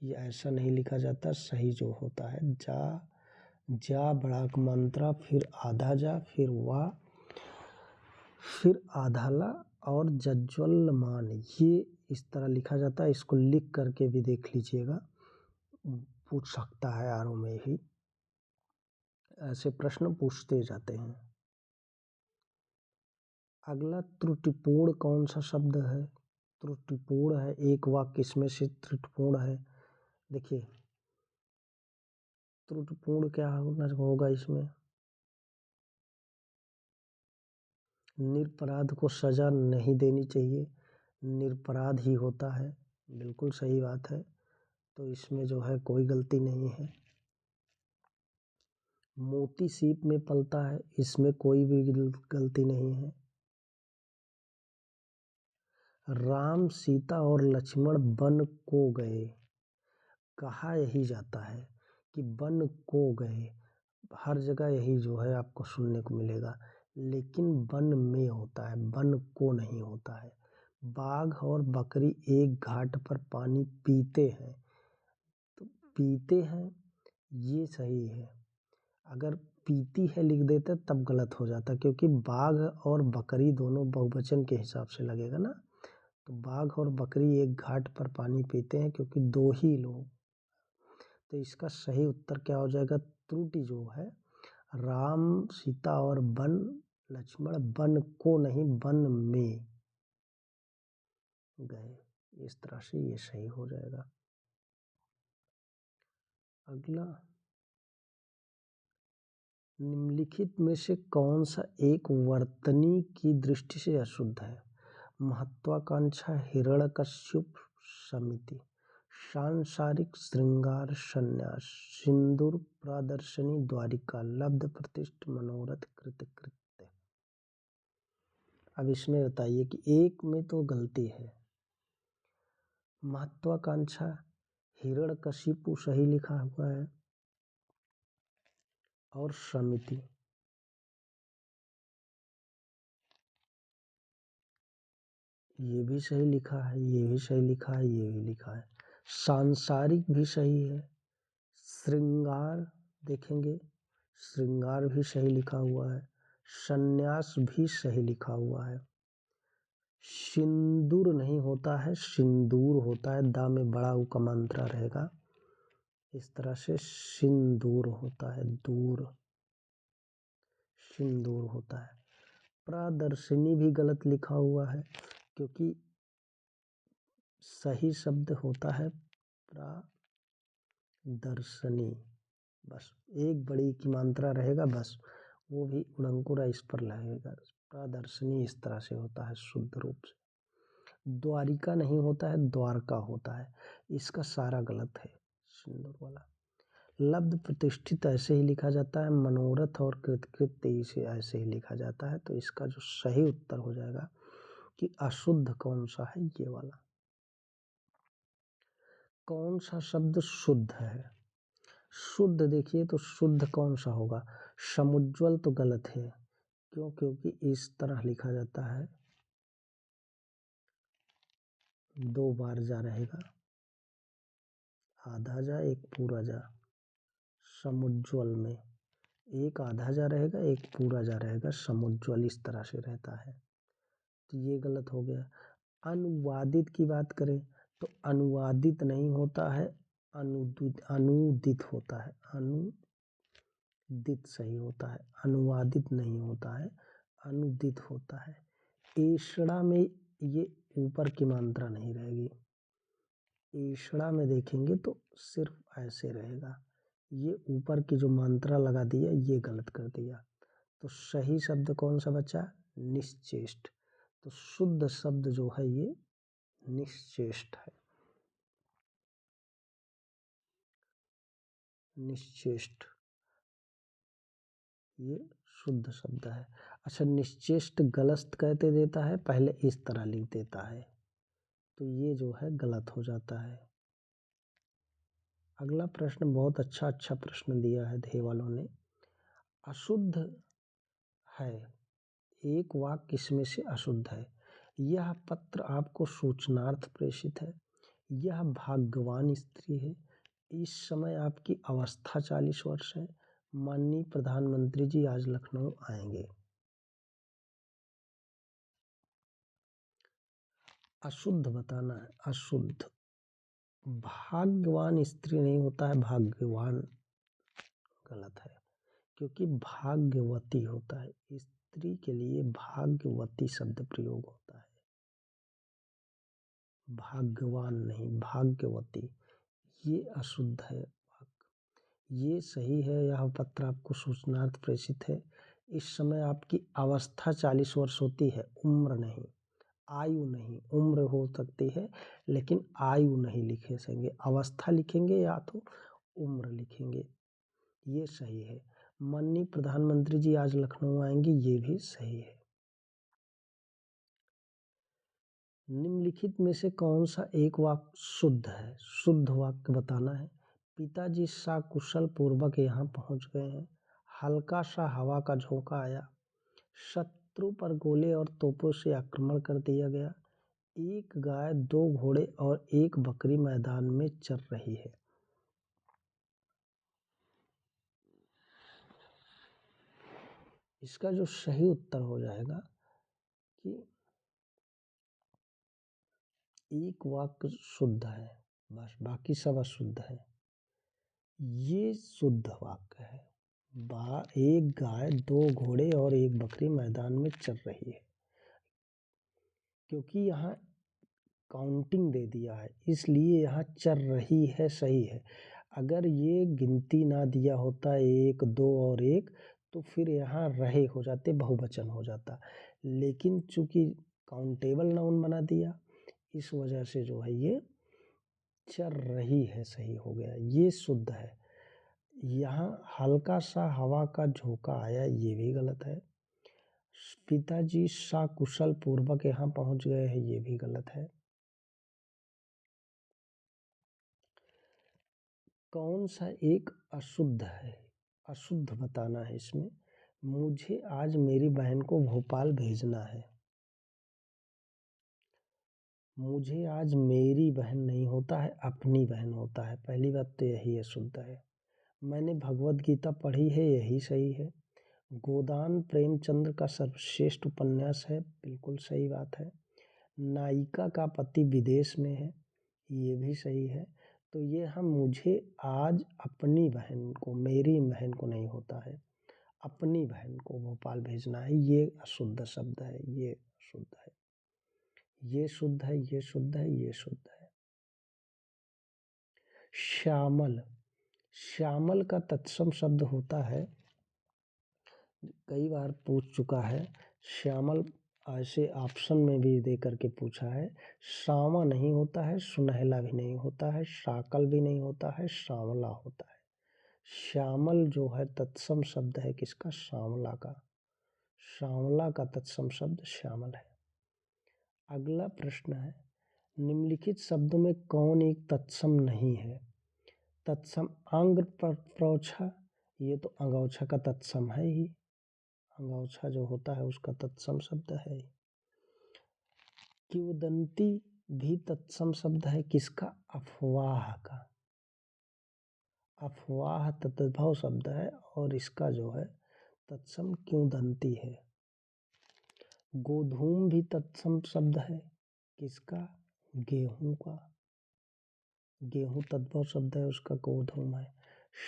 ये ऐसा नहीं लिखा जाता। सही जो होता है जा बड़ा का मात्रा, फिर आधा जा, फिर वाह, फिर आधा ला, और जज्वल्यमान ये इस तरह लिखा जाता है। इसको लिख करके भी देख लीजिएगा, पूछ सकता है आरओ में ही, ऐसे प्रश्न पूछते जाते हैं। अगला, त्रुटिपूर्ण कौन सा शब्द है? त्रुटिपूर्ण है, एक वाक्य इसमें से त्रुटिपूर्ण है। देखिए, त्रुटिपूर्ण क्या होगा इसमें? निरपराध को सजा नहीं देनी चाहिए, निरपराध ही होता है, बिल्कुल सही बात है। तो इसमें जो है कोई गलती नहीं है। मोती सीप में पलता है, इसमें कोई भी गलती नहीं है। राम सीता और लक्ष्मण वन को गए, कहा यही जाता है कि वन को गए, हर जगह यही जो है आपको सुनने को मिलेगा, लेकिन वन में होता है, वन को नहीं होता है। बाघ और बकरी एक घाट पर पानी पीते हैं, तो पीते हैं ये सही है। अगर पीती है लिख देते तब गलत हो जाता, क्योंकि बाघ और बकरी दोनों बहुवचन के हिसाब से लगेगा ना। तो बाघ और बकरी एक घाट पर पानी पीते हैं, क्योंकि दो ही लोग। तो इसका सही उत्तर क्या हो जाएगा? त्रुटि जो है, राम सीता और वन लक्ष्मण वन को नहीं वन में गए, इस तरह से ये सही हो जाएगा। अगला, निम्नलिखित में से कौन सा एक वर्तनी की दृष्टि से अशुद्ध है? महत्वाकांक्षा, हिरण्यकश्यप, समिति। सांसारिक श्रृंगार संन्यास सिंदूर प्रदर्शनी द्वारिका लब्ध प्रतिष्ठ मनोरथ कृत्य। अब इसमें बताइए कि एक में तो गलती है। महत्वाकांक्षा हिरण्यकशिपु सही लिखा हुआ है और समिति ये भी सही लिखा है, ये भी सही लिखा है, ये भी लिखा है। सांसारिक भी सही है। श्रृंगार देखेंगे, श्रृंगार भी सही लिखा हुआ है। संन्यास भी सही लिखा हुआ है। सिंदूर नहीं होता है, सिंदूर होता है। दा में बड़ा ऊ का मात्रा रहेगा, इस तरह से सिंदूर होता है। दूर सिंदूर होता है। प्रदर्शनी भी गलत लिखा हुआ है, क्योंकि सही शब्द होता है प्रदर्शनी। बस एक बड़ी की मात्रा रहेगा, बस वो भी उड़ंकुरा इस पर लगेगा। प्रदर्शनी इस तरह से होता है शुद्ध रूप से। द्वारिका नहीं होता है, द्वारका होता है। इसका सारा गलत है सिंदूर वाला। लब्ध प्रतिष्ठित ऐसे ही लिखा जाता है। मनोरथ और कृतकृत्य इसे ऐसे ही लिखा जाता है। तो इसका जो सही उत्तर हो जाएगा कि अशुद्ध कौन सा है, ये वाला। कौन सा शब्द शुद्ध है? शुद्ध देखिए तो शुद्ध कौन सा होगा? समुज्ज्वल तो गलत है, क्यों? क्योंकि इस तरह लिखा जाता है, दो बार जा रहेगा, आधा जा एक पूरा जा। समुज्ज्वल में एक आधा जा रहेगा, एक पूरा जा रहेगा। समुज्ज्वल इस तरह से रहता है, तो ये गलत हो गया। अनुवादित की बात करें तो अनुवादित नहीं होता है, अनुदित होता है। अनुदित सही होता है, अनुवादित नहीं होता है, अनुदित होता है। एषणा में ये ऊपर की मात्रा नहीं रहेगी। एषणा में देखेंगे तो सिर्फ ऐसे रहेगा। ये ऊपर की जो मात्रा लगा दिया, ये गलत कर दिया। तो सही शब्द कौन सा बचा? निश्चेष्ट। तो शुद्ध शब्द जो है ये निश्चेष्ट है। निश्चेष्ट ये शुद्ध शब्द है। अच्छा, निश्चेष्ट गलत कहते देता है, पहले इस तरह लिख देता है, तो ये जो है गलत हो जाता है। अगला प्रश्न बहुत अच्छा प्रश्न दिया है धे वालों ने। अशुद्ध है, एक वाक्य इसमें से अशुद्ध है। यह पत्र आपको सूचनार्थ प्रेषित है। यह भाग्यवान स्त्री है। इस समय आपकी अवस्था 40 वर्ष है। माननीय प्रधानमंत्री जी आज लखनऊ आएंगे। अशुद्ध बताना है, अशुद्ध। भाग्यवान स्त्री नहीं होता है, भाग्यवान गलत है, क्योंकि भाग्यवती होता है। स्त्री के लिए भाग्यवती शब्द प्रयोग होता है, भाग्यवान नहीं, भाग्यवती। ये अशुद्ध है। ये सही है। यह पत्र आपको सूचनार्थ प्रेषित है। इस समय आपकी अवस्था 40 वर्ष होती है, उम्र नहीं, आयु नहीं। उम्र हो सकती है लेकिन आयु नहीं लिखे सकेंगे, अवस्था लिखेंगे या तो उम्र लिखेंगे। ये सही है। माननीय प्रधानमंत्री जी आज लखनऊ आएंगे, ये भी सही है। निम्नलिखित में से कौन सा एक वाक्य शुद्ध है? शुद्ध वाक्य बताना है। पिताजी सकुशल पूर्वक यहाँ पहुँच गए हैं। हल्का सा हवा का झोंका आया। शत्रु पर गोले और तोपों से आक्रमण कर दिया गया। एक गाय, दो घोड़े और एक बकरी मैदान में चर रही है। इसका जो सही उत्तर हो जाएगा कि एक वाक्य शुद्ध है, बस बाकी सब अशुद्ध है। ये शुद्ध वाक्य है। एक गाय, दो घोड़े और एक बकरी मैदान में चर रही है, क्योंकि यहाँ काउंटिंग दे दिया है, इसलिए यहाँ चर रही है सही है। अगर ये गिनती ना दिया होता एक, दो और एक, तो फिर यहाँ रहे हो जाते, बहुवचन हो जाता। लेकिन चूंकि काउंटेबल नाउन बना दिया, इस वजह से जो है ये चर रही है सही हो गया, ये शुद्ध है। यहाँ हल्का सा हवा का झोंका आया, ये भी गलत है। पिताजी सकुशल पूर्वक यहाँ पहुंच गए हैं, ये भी गलत है। कौन सा एक अशुद्ध है, अशुद्ध बताना है इसमें। मुझे आज मेरी बहन को भोपाल भेजना है। मुझे आज मेरी बहन नहीं होता है, अपनी बहन होता है। पहली बात तो यही अशुद्ध है। मैंने भगवत गीता पढ़ी है, यही सही है। गोदान प्रेमचंद्र का सर्वश्रेष्ठ उपन्यास है, बिल्कुल सही बात है। नायिका का पति विदेश में है, ये भी सही है। तो ये हम मुझे आज अपनी बहन को, मेरी बहन को नहीं होता है, अपनी बहन को भोपाल भेजना है, ये अशुद्ध शब्द है, ये शुद्ध है, ये शुद्ध है, ये शुद्ध है, ये शुद्ध है। श्यामल, श्यामल का तत्सम शब्द होता है, कई बार पूछ चुका है श्यामल, ऐसे ऑप्शन में भी दे करके पूछा है। श्यामा नहीं होता है, सुनहला भी नहीं होता है, शाकल भी नहीं होता है, श्यामला होता है। श्यामल जो है तत्सम शब्द है किसका, श्यामला का। श्यामला का तत्सम शब्द श्यामल है। अगला प्रश्न है, निम्नलिखित शब्दों में कौन एक तत्सम नहीं है। तत्सम अंग प्रौछा, ये तो अंगौछा का तत्सम है ही, अंगौछा जो होता है उसका तत्सम शब्द है। किंवदंती भी तत्सम शब्द है किसका, अफवाह का। अफवाह तद्भव शब्द है और इसका जो है तत्सम किंवदंती है। गोधूम भी तत्सम शब्द है किसका, गेहूं का। गेहूं तद्भव शब्द है, उसका गोधूम है।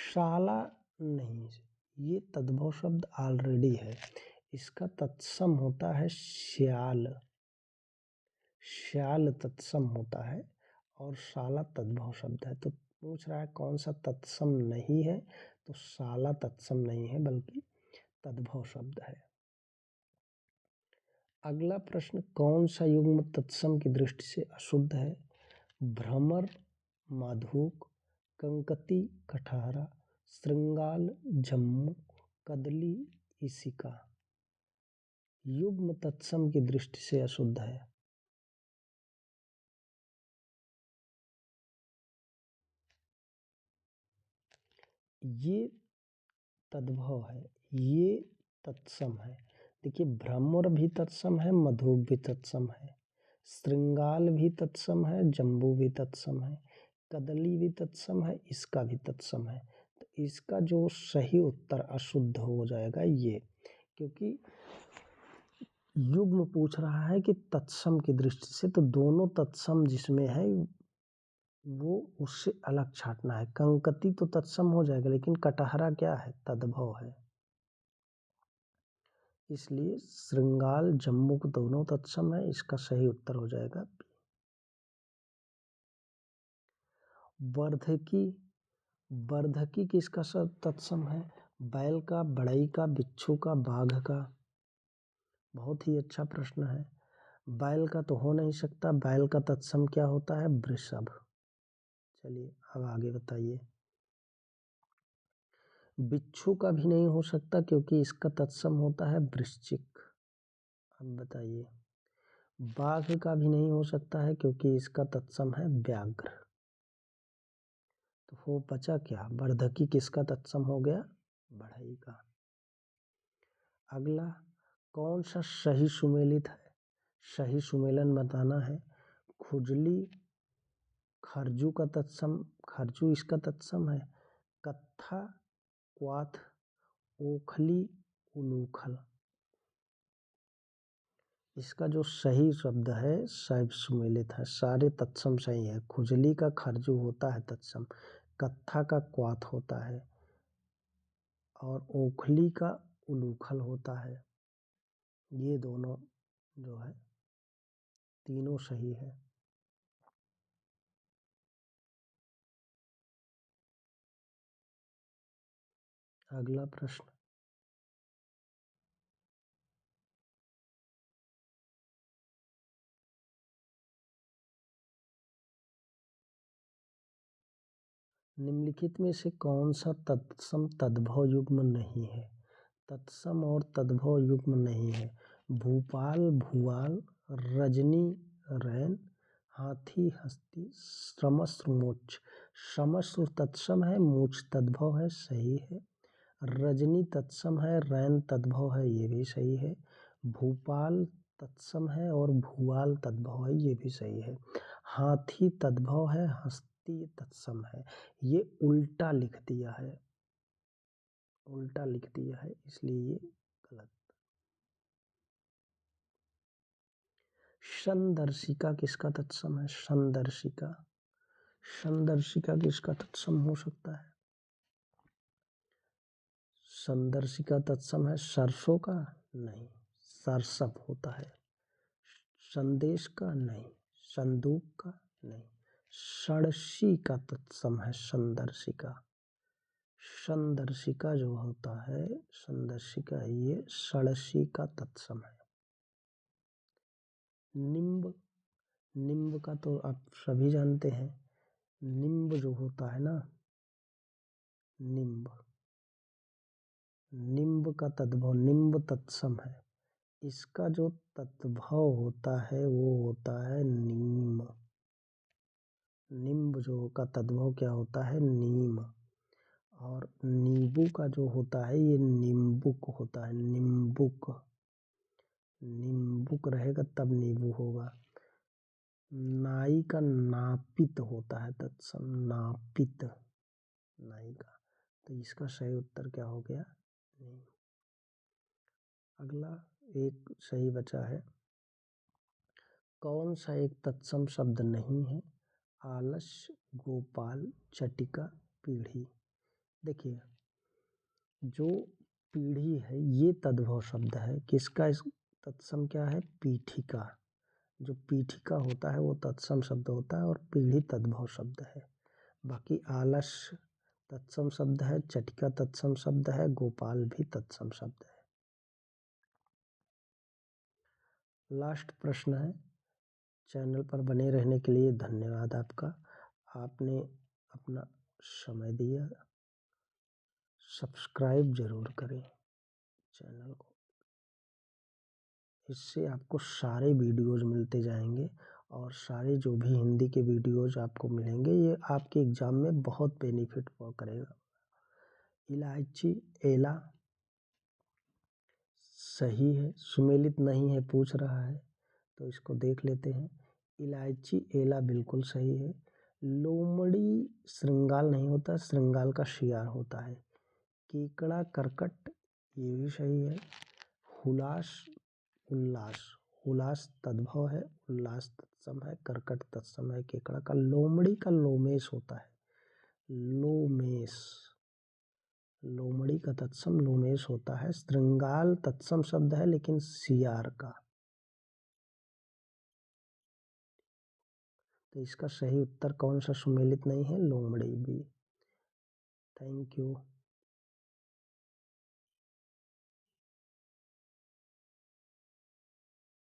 शाला नहीं, ये तद्भव शब्द ऑलरेडी है, इसका तत्सम होता है श्याल। श्याल तत्सम होता है और शाला तद्भव शब्द है। तो पूछ रहा है कौन सा तत्सम नहीं है, तो शाला तत्सम नहीं है बल्कि तद्भव शब्द है। अगला प्रश्न, कौन सा युग्म तत्सम की दृष्टि से अशुद्ध है। भ्रमर माधुक, कंकती कठहरा, श्रृंगाल जम्मू, कदली इसिका। युग्म तत्सम की दृष्टि से अशुद्ध है। ये तद्भव है, ये तत्सम है। देखिए भ्रमर भी तत्सम है, मधुक भी तत्सम है, श्रृंगाल भी तत्सम है, जम्बू भी तत्सम है, कदली भी तत्सम है, इसका भी तत्सम है। तो इसका जो सही उत्तर अशुद्ध हो जाएगा ये, क्योंकि युग्म पूछ रहा है कि तत्सम की दृष्टि से, तो दोनों तत्सम जिसमें है वो उससे अलग छांटना है। कंकती तो तत्सम हो जाएगा, लेकिन कटहरा क्या है, तद्भव है। इसलिए श्रृंगाल जम्बू दोनों तत्सम है, इसका सही उत्तर हो जाएगा बी। वर्धकी, वर्धकी किसका सब तत्सम है, बैल का, बढ़ई का, बिच्छू का, बाघ का। बहुत ही अच्छा प्रश्न है। बैल का तो हो नहीं सकता, बैल का तत्सम क्या होता है, वृषभ। चलिए अब आगे बताइए। बिच्छू का भी नहीं हो सकता क्योंकि इसका तत्सम होता है वृश्चिक। अब बताइए। बाघ का भी नहीं हो सकता है क्योंकि इसका तत्सम है व्याघ्र। तो वो बचा क्या, वर्धकी किसका तत्सम हो गया, बढ़ई का। अगला, कौन सा सही सुमेलित है, सही सुमेलन बताना है। खुजली खरजू का तत्सम, खरजू इसका तत्सम है। कत्था क्वाथ, ओखली उलूखल। इसका जो सही शब्द है सब सुमेलित है, सारे तत्सम सही है। खुजली का खरजू होता है तत्सम, कत्था का क्वाथ होता है और ओखली का उलूखल होता है। ये दोनों जो है तीनों सही है। अगला प्रश्न, निम्नलिखित में से कौन सा तत्सम तद्भव युग्म नहीं है? तत्सम और तद्भव युग्म नहीं है। भूपाल भूवाल, रजनी रैन, हाथी हस्ती, श्रमस्व मोक्ष। श्रमस्व तत्सम है, मोक्ष तद्भव है, सही है। रजनी तत्सम है, रैन तद्भव है, ये भी सही है। भूपाल तत्सम है और भूवाल तद्भव है, ये भी सही है। हाथी तद्भव है, हस्ती तत्सम है। ये उल्टा लिख दिया है, उल्टा लिख दिया है, इसलिए ये गलत। संदर्शिका किसका तत्सम है? संदर्शिका, संदर्शिका किसका तत्सम हो सकता है? संदर्शिका तत्सम है सरसों का? नहीं, सरसप होता है। संदेश का? नहीं। संदूक का? नहीं। षडशी का तत्सम है संदर्शिका। संदर्शिका जो होता है, संदर्शिका ये षडशी का तत्सम है। निम्ब, निम्ब का तो आप सभी जानते हैं। निम्ब जो होता है ना, निम्ब, निम्ब का तद्भव निम्ब तत्सम है। इसका जो तद्भव होता है वो होता है नीम। निम्ब जो का तद्भव क्या होता है? नीम। और नींबू का जो होता है ये निम्बुक होता है, निम्बुक। निम्बुक रहेगा तब नींबू होगा। नाई का नापित होता है तत्सम, नापित, नाई का। तो इसका सही उत्तर क्या हो गया? नहीं। अगला एक सही बचा है। कौन सा एक तत्सम शब्द नहीं है? आलस्य, गोपाल, चटिका, पीढ़ी। देखिए, जो पीढ़ी है ये तद्भव शब्द है। किसका इस तत्सम क्या है? पीठिका। जो पीठिका होता है वो तत्सम शब्द होता है और पीढ़ी तद्भव शब्द है। बाकी आलस्य तत्सम शब्द है, चटिका तत्सम शब्द है, गोपाल भी तत्सम शब्द है। लास्ट प्रश्न है। चैनल पर बने रहने के लिए धन्यवाद आपका। आपने अपना समय दिया। सब्सक्राइब जरूर करें चैनल को, इससे आपको सारे वीडियोज़ मिलते जाएंगे और सारे जो भी हिंदी के वीडियोज़ आपको मिलेंगे ये आपके एग्ज़ाम में बहुत बेनिफिट करेगा। इलायची, एला सही है, सुमेलित नहीं है पूछ रहा है तो इसको देख लेते हैं। इलायची एला बिल्कुल सही है। लोमड़ी श्रृंगाल नहीं होता, श्रृंगाल का शियार होता है। केकड़ा करकट ये भी सही है। हुलास उल्लास, हुलास तद्भव है, उल्लास तत्सम है, करकट तत्सम है केकड़ा का। लोमड़ी का लोमेश होता है, लोमेश, लोमड़ी का तत्सम लोमेश होता है। श्रृंगाल तत्सम शब्द है लेकिन सियार का। तो इसका सही उत्तर कौन सा सुमेलित नहीं है? लोमड़ी भी। Thank you.